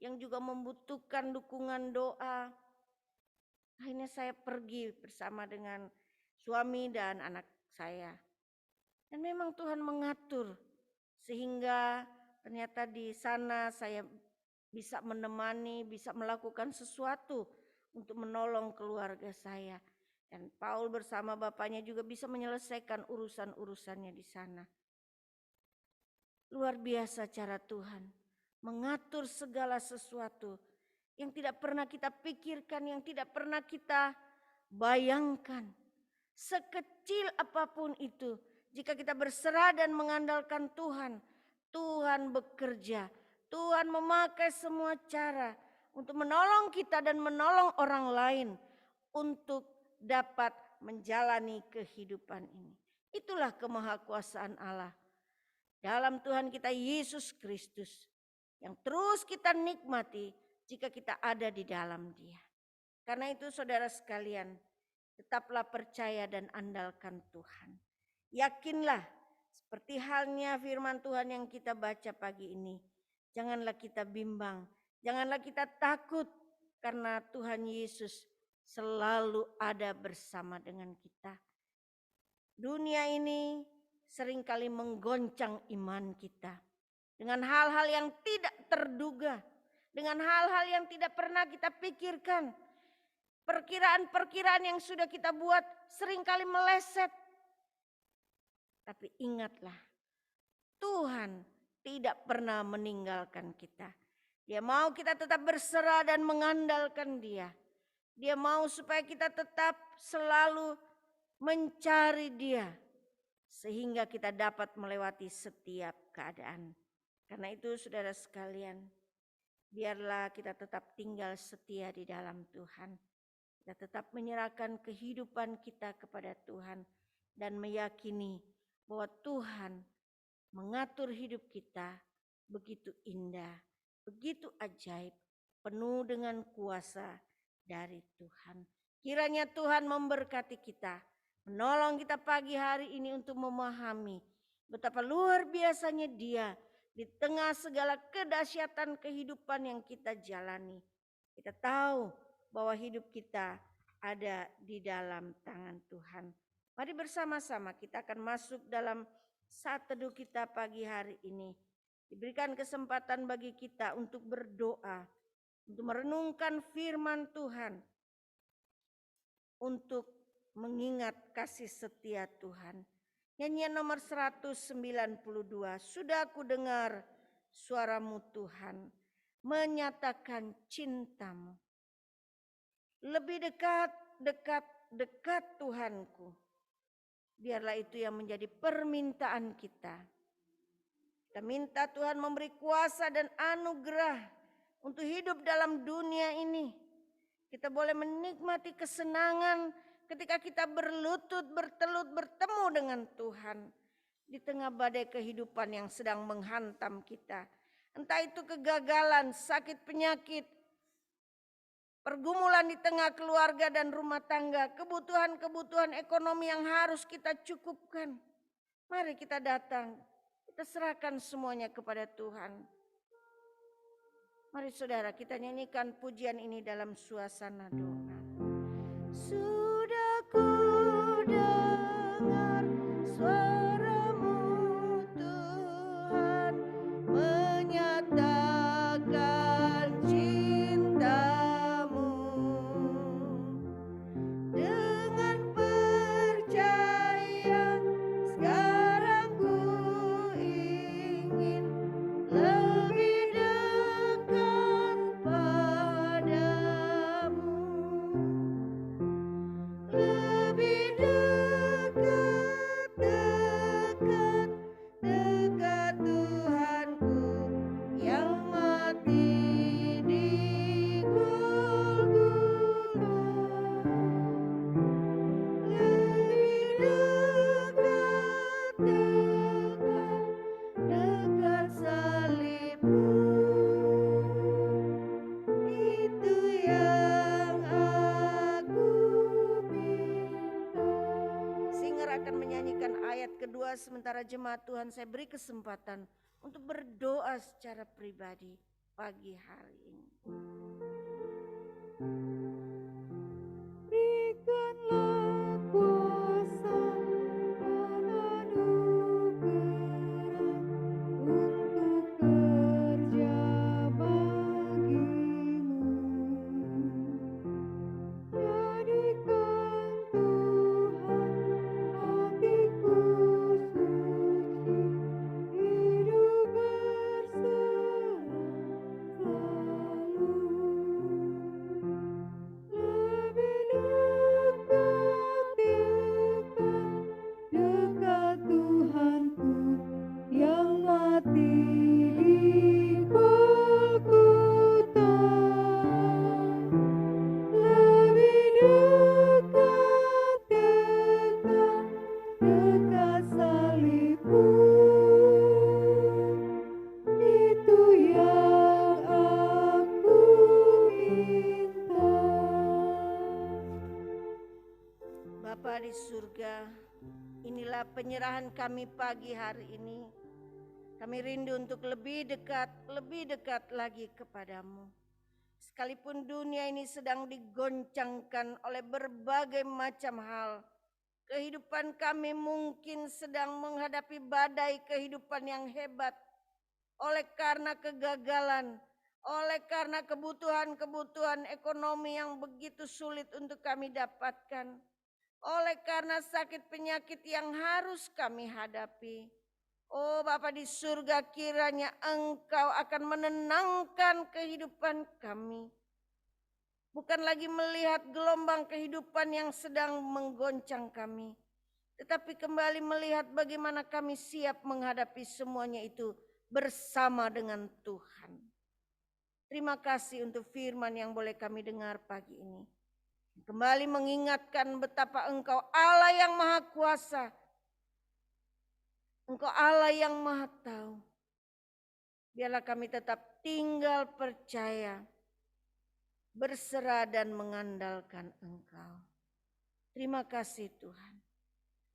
Yang juga membutuhkan dukungan doa. Akhirnya saya pergi bersama dengan suami dan anak saya. Dan memang Tuhan mengatur sehingga ternyata di sana saya bisa menemani, bisa melakukan sesuatu untuk menolong keluarga saya. Dan Paul bersama bapaknya juga bisa menyelesaikan urusan-urusannya di sana. Luar biasa cara Tuhan mengatur segala sesuatu yang tidak pernah kita pikirkan, yang tidak pernah kita bayangkan. Sekecil apapun itu, jika kita berserah dan mengandalkan Tuhan, Tuhan bekerja. Tuhan memakai semua cara untuk menolong kita dan menolong orang lain untuk dapat menjalani kehidupan ini. Itulah kemahakuasaan Allah. Dalam Tuhan kita Yesus Kristus yang terus kita nikmati jika kita ada di dalam Dia. Karena itu saudara sekalian, tetaplah percaya dan andalkan Tuhan. Yakinlah seperti halnya firman Tuhan yang kita baca pagi ini. Janganlah kita bimbang, janganlah kita takut karena Tuhan Yesus selalu ada bersama dengan kita. Dunia ini seringkali menggoncang iman kita dengan hal-hal yang tidak terduga, dengan hal-hal yang tidak pernah kita pikirkan. Perkiraan-perkiraan yang sudah kita buat seringkali meleset. Tapi ingatlah, Tuhan tidak pernah meninggalkan kita. Dia mau kita tetap berserah dan mengandalkan Dia. Dia mau supaya kita tetap selalu mencari Dia. Sehingga kita dapat melewati setiap keadaan. Karena itu saudara sekalian, biarlah kita tetap tinggal setia di dalam Tuhan. Kita tetap menyerahkan kehidupan kita kepada Tuhan. Dan meyakini bahwa Tuhan mengatur hidup kita begitu indah, begitu ajaib, penuh dengan kuasa dari Tuhan. Kiranya Tuhan memberkati kita, menolong kita pagi hari ini untuk memahami betapa luar biasanya Dia di tengah segala kedahsyatan kehidupan yang kita jalani. Kita tahu bahwa hidup kita ada di dalam tangan Tuhan. Mari bersama-sama kita akan masuk dalam saat teduh kita pagi hari ini. Diberikan kesempatan bagi kita untuk berdoa, untuk merenungkan firman Tuhan, untuk mengingat kasih setia Tuhan. Nyanyian nomor 192, sudah aku dengar suaramu Tuhan, menyatakan cintamu. Lebih dekat, dekat, dekat Tuhanku. Biarlah itu yang menjadi permintaan kita. Kita minta Tuhan memberi kuasa dan anugerah untuk hidup dalam dunia ini. Kita boleh menikmati kesenangan ketika kita berlutut, bertelut, bertemu dengan Tuhan. Di tengah badai kehidupan yang sedang menghantam kita. Entah itu kegagalan, sakit penyakit, pergumulan di tengah keluarga dan rumah tangga, kebutuhan-kebutuhan ekonomi yang harus kita cukupkan. Mari kita datang, kita serahkan semuanya kepada Tuhan. Mari saudara kita nyanyikan pujian ini dalam suasana doa. Sudah ku dengar suaramu Tuhan, menyatakan cintamu. Dengan percaya sekarang ku ingin lebih dekat padamu, lebih dekat, dekat, dekat Tuhanku yang mati di Golgota. Lebih dekat, dekat, dekat salibmu. Itu yang aku minta. Singer akan menyanyikan ayat kedua, sementara jemaat Tuhan saya beri kesempatan untuk berdoa secara pribadi pagi hari ini. kami pagi hari ini. Kami rindu untuk lebih dekat lagi kepadamu. Sekalipun dunia ini sedang digoncangkan oleh berbagai macam hal, kehidupan kami mungkin sedang menghadapi badai kehidupan yang hebat oleh karena kegagalan, oleh karena kebutuhan-kebutuhan ekonomi yang begitu sulit untuk kami dapatkan, oleh karena sakit penyakit yang harus kami hadapi. Oh Bapa di surga, kiranya Engkau akan menenangkan kehidupan kami. Bukan lagi melihat gelombang kehidupan yang sedang menggoncang kami, tetapi kembali melihat bagaimana kami siap menghadapi semuanya itu bersama dengan Tuhan. Terima kasih untuk firman yang boleh kami dengar pagi ini. Kembali mengingatkan betapa Engkau Allah yang Maha Kuasa. Engkau Allah yang Maha Tahu. Biarlah kami tetap tinggal percaya, berserah dan mengandalkan Engkau. Terima kasih Tuhan.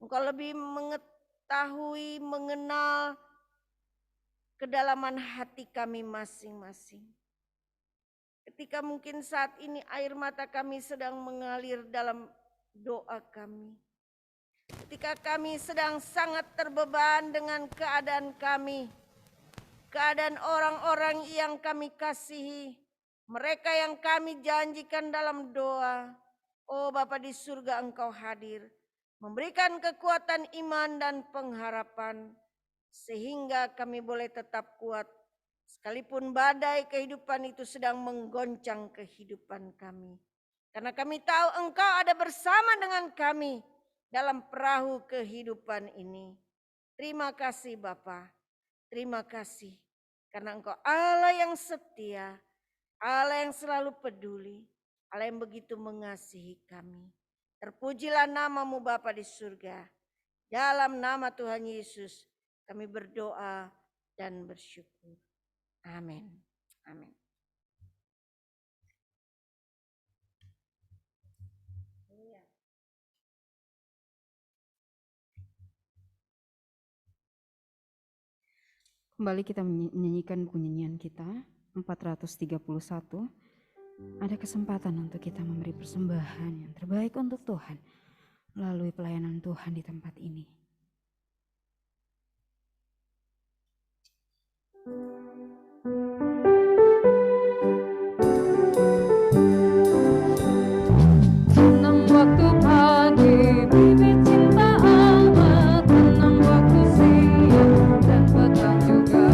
Engkau lebih mengetahui, mengenal kedalaman hati kami masing-masing. Ketika mungkin saat ini air mata kami sedang mengalir dalam doa kami. Ketika kami sedang sangat terbeban dengan keadaan kami, keadaan orang-orang yang kami kasihi, mereka yang kami janjikan dalam doa. Oh Bapa di surga, Engkau hadir, memberikan kekuatan iman dan pengharapan, sehingga kami boleh tetap kuat, sekalipun badai kehidupan itu sedang menggoncang kehidupan kami. Karena kami tahu Engkau ada bersama dengan kami dalam perahu kehidupan ini. Terima kasih Bapa, terima kasih. Karena Engkau Allah yang setia, Allah yang selalu peduli, Allah yang begitu mengasihi kami. Terpujilah namamu Bapa di surga. Dalam nama Tuhan Yesus kami berdoa dan bersyukur. Amin. Amin. Kembali kita menyanyikan buku nyanyian kita 431. Ada kesempatan untuk kita memberi persembahan yang terbaik untuk Tuhan melalui pelayanan Tuhan di tempat ini. Senang waktu pagi, bibit cinta Allah, tenang waktu siang dan petang juga.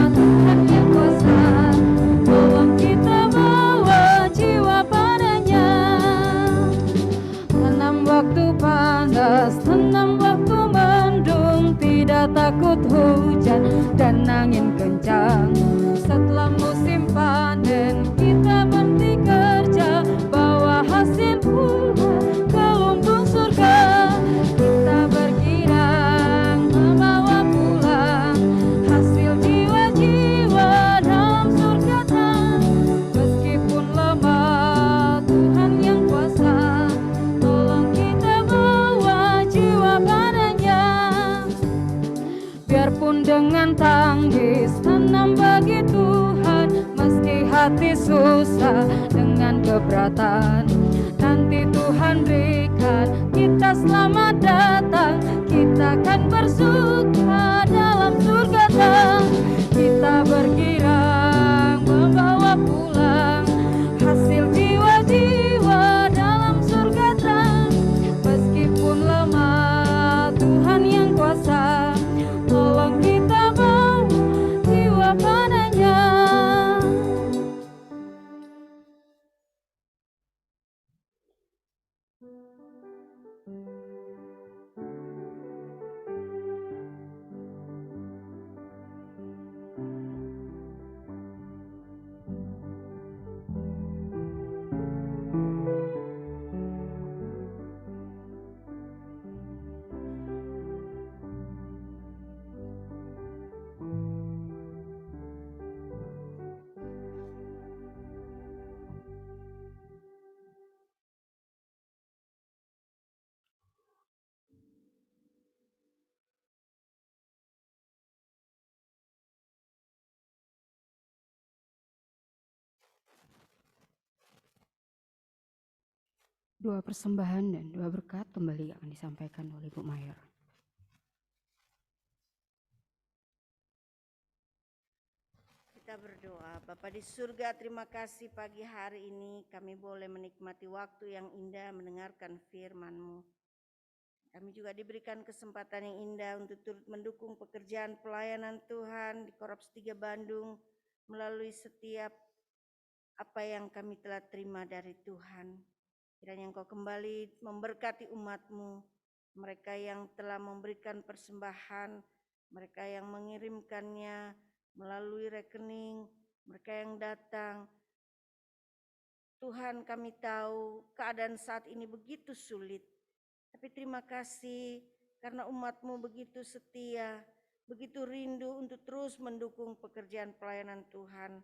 Tuhan yang kuasa, tolong kita bawa jiwa padanya. Tanam waktu panas, tanam waktu mendung, tidak takut hujan dan angin kencang. Setelah musim panen kita berhenti kerja, bawa hasil pula ke lumbung surga. Kita bergirang membawa pulang hasil jiwa-jiwa dalam surga. Meskipun lemah, Tuhan yang kuasa, tolong kita bawa jiwa padanya. Biarpun dengan tangis tanam bagi Tuhan, meski hati susah dengan keberatan, nanti Tuhan berikan kita selamat datang. Kita akan bersuka dalam surga. Kita bergirang membawa pulang hasil jiwa-jiwa dalam surga. Meskipun lemah, Tuhan yang kuasa, tolong kita bawa jiwa padanya. Doa persembahan dan doa berkat kembali akan disampaikan oleh Bu Mayor. Kita berdoa. Bapa di surga, terima kasih pagi hari ini kami boleh menikmati waktu yang indah mendengarkan firman-Mu. Kami juga diberikan kesempatan yang indah untuk turut mendukung pekerjaan pelayanan Tuhan di Korps 3 Bandung melalui setiap apa yang kami telah terima dari Tuhan. Kiranya Engkau kembali memberkati umat-Mu, mereka yang telah memberikan persembahan, mereka yang mengirimkannya melalui rekening, mereka yang datang. Tuhan, kami tahu keadaan saat ini begitu sulit, tapi terima kasih karena umat-Mu begitu setia, begitu rindu untuk terus mendukung pekerjaan pelayanan Tuhan.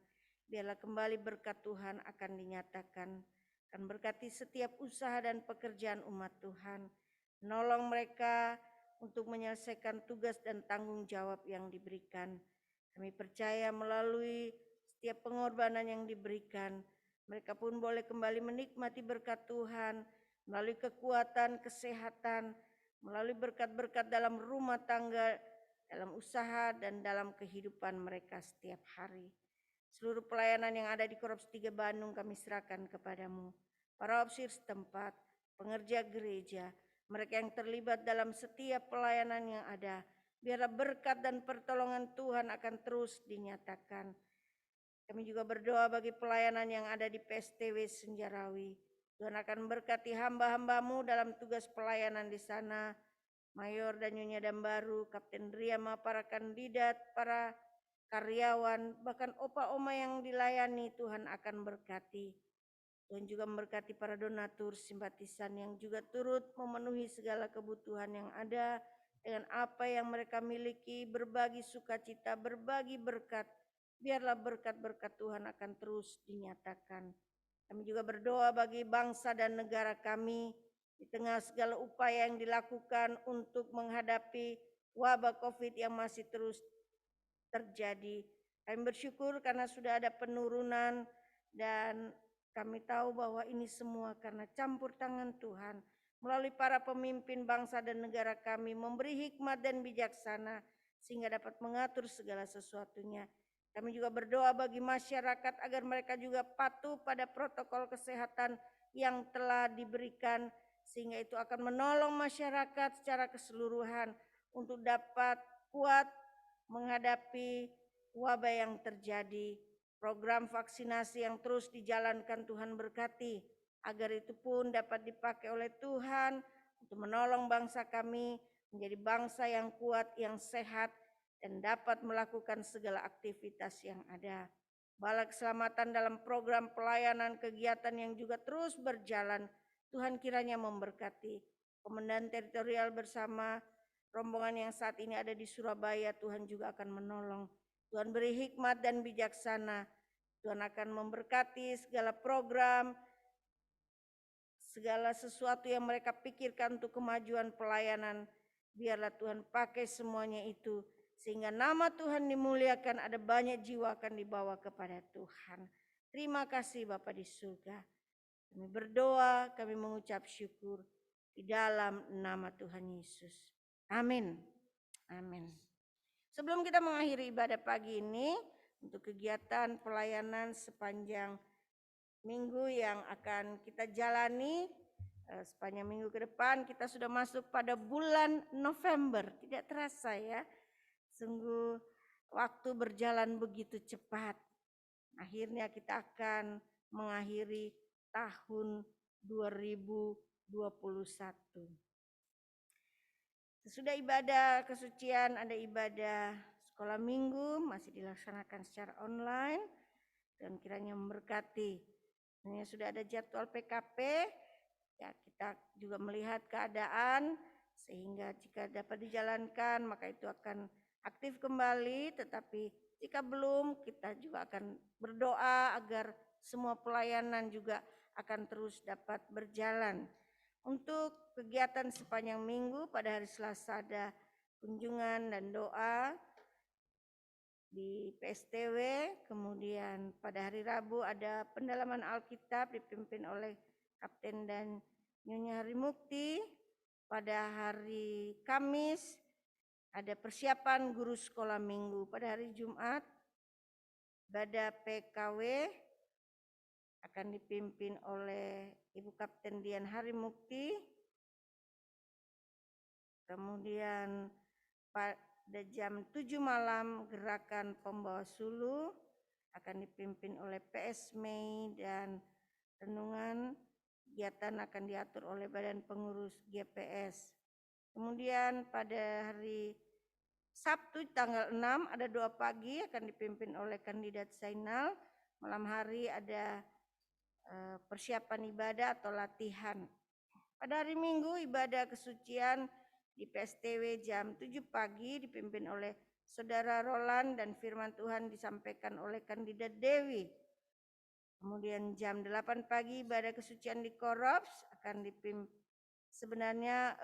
Biarlah kembali berkat Tuhan akan dinyatakan. Akan berkati setiap usaha dan pekerjaan umat Tuhan. Menolong mereka untuk menyelesaikan tugas dan tanggung jawab yang diberikan. Kami percaya melalui setiap pengorbanan yang diberikan, mereka pun boleh kembali menikmati berkat Tuhan, melalui kekuatan, kesehatan, melalui berkat-berkat dalam rumah tangga, dalam usaha, dan dalam kehidupan mereka setiap hari. Seluruh pelayanan yang ada di Korps 3 Bandung kami serahkan kepadamu. Para opsir setempat, pengerja gereja, mereka yang terlibat dalam setiap pelayanan yang ada, biarlah berkat dan pertolongan Tuhan akan terus dinyatakan. Kami juga berdoa bagi pelayanan yang ada di PSTW Senjarawi. Tuhan akan berkati hamba-hamba-Mu dalam tugas pelayanan di sana. Mayor dan Nyonya Dambaru, Kapten Riyama, para kandidat, para karyawan, bahkan opa-oma yang dilayani, Tuhan akan berkati. Tuhan juga memberkati para donatur, simpatisan yang juga turut memenuhi segala kebutuhan yang ada dengan apa yang mereka miliki, berbagi sukacita, berbagi berkat. Biarlah berkat-berkat Tuhan akan terus dinyatakan. Kami juga berdoa bagi bangsa dan negara kami di tengah segala upaya yang dilakukan untuk menghadapi wabah COVID yang masih terus terjadi. Kami bersyukur karena sudah ada penurunan dan kami tahu bahwa ini semua karena campur tangan Tuhan melalui para pemimpin bangsa dan negara kami memberi hikmat dan bijaksana sehingga dapat mengatur segala sesuatunya. Kami juga berdoa bagi masyarakat agar mereka juga patuh pada protokol kesehatan yang telah diberikan sehingga itu akan menolong masyarakat secara keseluruhan untuk dapat kuat menghadapi wabah yang terjadi. Program vaksinasi yang terus dijalankan Tuhan berkati, agar itu pun dapat dipakai oleh Tuhan untuk menolong bangsa kami menjadi bangsa yang kuat, yang sehat, dan dapat melakukan segala aktivitas yang ada. Bala keselamatan dalam program pelayanan kegiatan yang juga terus berjalan, Tuhan kiranya memberkati. Komandan teritorial bersama rombongan yang saat ini ada di Surabaya, Tuhan juga akan menolong. Tuhan beri hikmat dan bijaksana. Tuhan akan memberkati segala program, segala sesuatu yang mereka pikirkan untuk kemajuan pelayanan. Biarlah Tuhan pakai semuanya itu, sehingga nama Tuhan dimuliakan, ada banyak jiwa akan dibawa kepada Tuhan. Terima kasih Bapa di surga. Kami berdoa, kami mengucap syukur di dalam nama Tuhan Yesus. Amin. Amin. Sebelum kita mengakhiri ibadah pagi ini, untuk kegiatan pelayanan sepanjang minggu yang akan kita jalani, sepanjang minggu ke depan kita sudah masuk pada bulan November. Tidak terasa ya, sungguh waktu berjalan begitu cepat. Akhirnya kita akan mengakhiri tahun 2021. Sesudah ibadah kesucian ada ibadah sekolah minggu, masih dilaksanakan secara online dan kiranya memberkati. Sebenarnya sudah ada jadwal PKP, ya kita juga melihat keadaan sehingga jika dapat dijalankan maka itu akan aktif kembali, tetapi jika belum kita juga akan berdoa agar semua pelayanan juga akan terus dapat berjalan. Untuk kegiatan sepanjang minggu pada hari Selasa ada kunjungan dan doa di PSTW, kemudian pada hari Rabu ada pendalaman Alkitab dipimpin oleh Kapten dan Nyonya Harimukti. Pada hari Kamis ada persiapan guru sekolah minggu. Pada hari Jumat ibadah PKW akan dipimpin oleh Ibu Kapten Dian Harimukti. Kemudian pada jam 7 malam gerakan pembawa sulu akan dipimpin oleh PS Mei dan renungan kegiatan akan diatur oleh Badan Pengurus GPS. Kemudian pada hari Sabtu tanggal 6 ada doa pagi akan dipimpin oleh kandidat Zainal. Malam hari ada persiapan ibadah atau latihan. Pada hari Minggu ibadah kesucian di PSTW jam 7 pagi dipimpin oleh Saudara Roland dan firman Tuhan disampaikan oleh kandidat Dewi. Kemudian jam 8 pagi ibadah kesucian di Korops akan dipimpin. Sebenarnya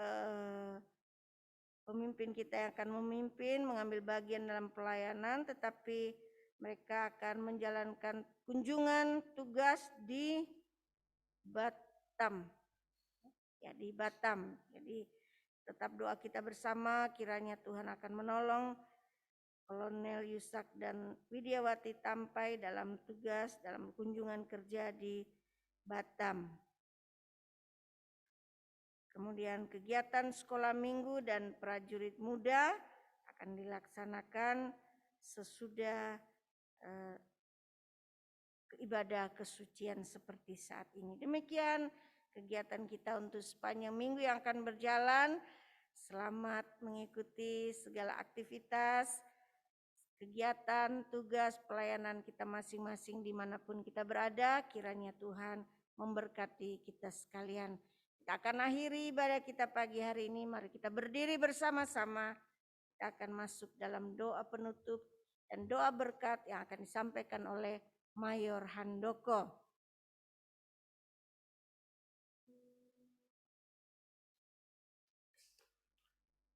pemimpin kita yang akan memimpin mengambil bagian dalam pelayanan, tetapi mereka akan menjalankan kunjungan tugas di Batam. Ya, di Batam. Jadi tetap doa kita bersama kiranya Tuhan akan menolong Kolonel Yusak dan Widiawati Tampai dalam tugas dalam kunjungan kerja di Batam. Kemudian kegiatan sekolah minggu dan prajurit muda akan dilaksanakan sesudah ibadah kesucian seperti saat ini. Demikian kegiatan kita untuk sepanjang minggu yang akan berjalan. Selamat mengikuti segala aktivitas, kegiatan, tugas, pelayanan kita masing-masing dimanapun kita berada. Kiranya Tuhan memberkati kita sekalian. Kita akan akhiri ibadah kita pagi hari ini. Mari kita berdiri bersama-sama. Kita akan masuk dalam doa penutup dan doa berkat yang akan disampaikan oleh Mayor Handoko.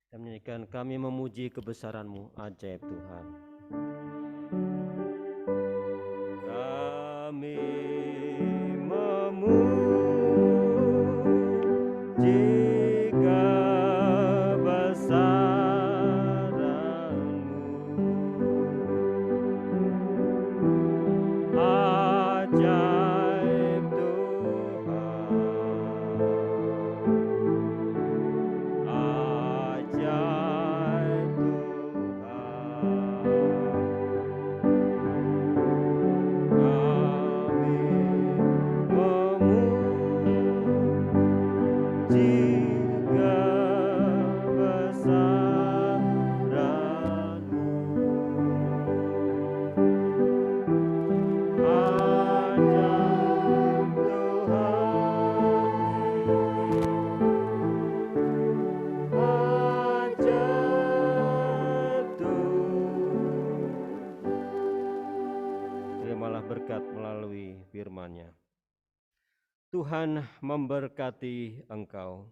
Kita menyanyikan kami memuji kebesaran-Mu, ajaib Tuhan. Kami memuji kebesaran-Mu, ajaib Tuhan, ajaib berkat melalui firman-Nya. Tuhan memberkati engkau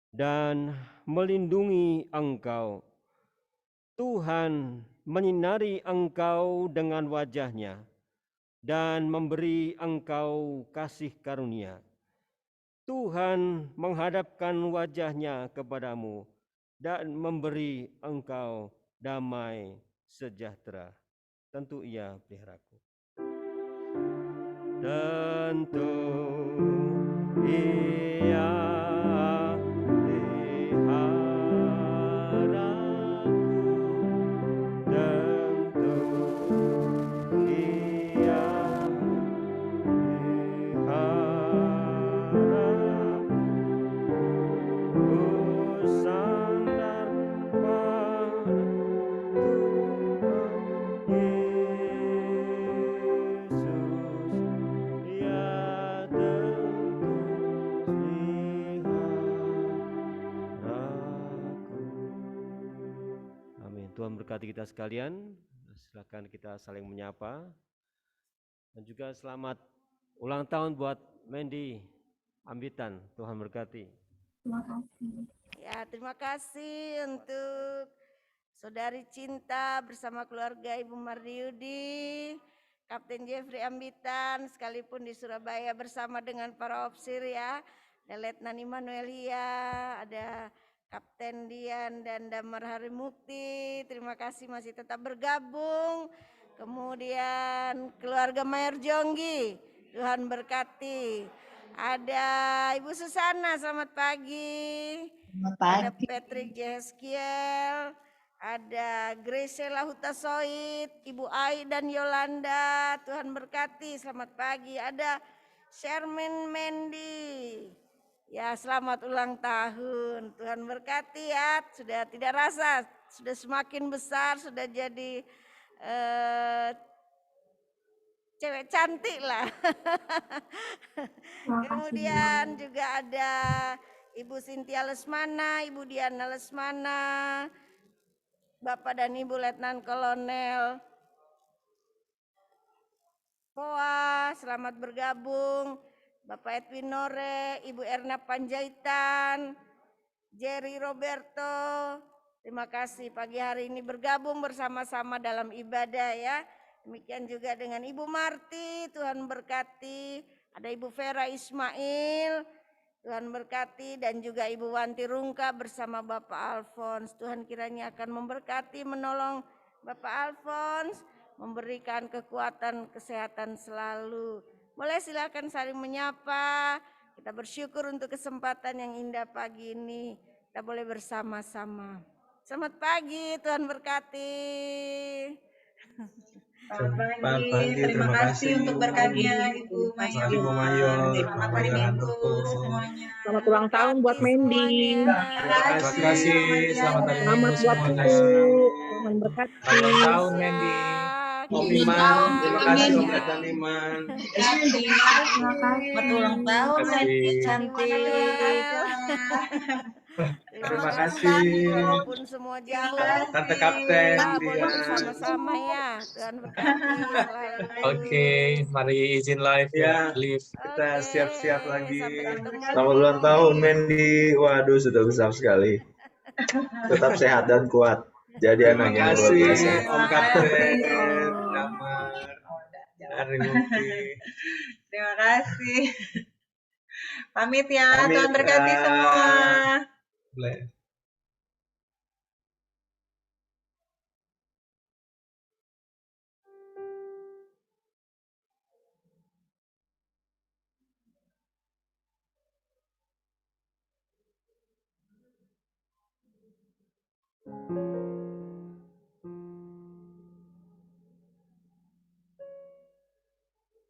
dan melindungi engkau. Tuhan menyinari engkau dengan wajah-Nya dan memberi engkau kasih karunia. Tuhan menghadapkan wajah-Nya kepadamu dan memberi engkau damai sejahtera. Tentu Ia peliharaku. Tentu Ia peliharaku, tentu Ia peliharaku. Ku sandar pada Tuhan Yesus, Dia tentu peliharaku. Amin. Tuhan berkati kita sekalian. Silakan kita saling menyapa. Dan juga selamat ulang tahun buat Mandy Ambitan. Tuhan berkati. Terima kasih. Ya, terima kasih untuk Saudari Cinta bersama keluarga Ibu Mardiudi, Kapten Jeffrey Ambitan, sekalipun di Surabaya bersama dengan para opsir ya. ada Letnan Immanuelia, ada Kapten Dian dan Damar Harimukti. Terima kasih masih tetap bergabung. Kemudian keluarga Mayor Jonggi, Tuhan berkati. Ada Ibu Susana, selamat pagi. Ada Patrick Jeskiel, ada Graciela Hutasoid, Ibu Ai dan Yolanda, Tuhan berkati, selamat pagi. Ada Sherman Mendy, ya selamat ulang tahun, Tuhan berkati ya. Sudah tidak rasa, sudah semakin besar, sudah jadi cewek cantik lah. Kemudian juga ada Ibu Cynthia Lesmana, Ibu Diana Lesmana, Bapak dan Ibu Letnan Kolonel Poa, selamat bergabung. Bapak Edwin Nore, Ibu Erna Panjaitan, Jerry Roberto, terima kasih pagi hari ini bergabung bersama-sama dalam ibadah ya. Demikian juga dengan Ibu Marti, Tuhan berkati. Ada Ibu Vera Ismail, Tuhan berkati, dan juga Ibu Wanti Rungka bersama Bapak Alfons. Tuhan kiranya akan memberkati, menolong Bapak Alfons, memberikan kekuatan, kesehatan selalu. Boleh silakan saling menyapa. Kita bersyukur untuk kesempatan yang indah pagi ini. Kita boleh bersama-sama. Selamat pagi, Tuhan berkati. Selamat pagi, terima kasih untuk berkatnya Ibu Mayor. Selamat hari Minggu semuanya. Selamat ulang tahun buat Mendy. Terima kasih, Selamat buat Ibu. Tuhan berkati. Selamat tahun Mendy. Om Iman, terima kasih Om Katan Iman. Selamat ulang tahun, Mendy cantik. Terima kasih. Walaupun semua jauh, Tante Kapten kita boleh Dian. bersama-sama ya. Tuhan berkati selalu. Oke, mari izin live ya. Live. Kita siap-siap lagi. Selamat ulang tahun Mendy. Waduh, sudah besar sekali. Tetap sehat dan kuat. Jadi anak yang luar biasa. Om Kapten, Damar, Harimukti. Terima kasih. Pamit ya, Pamit, Tuhan berkati ya. semua. Boleh.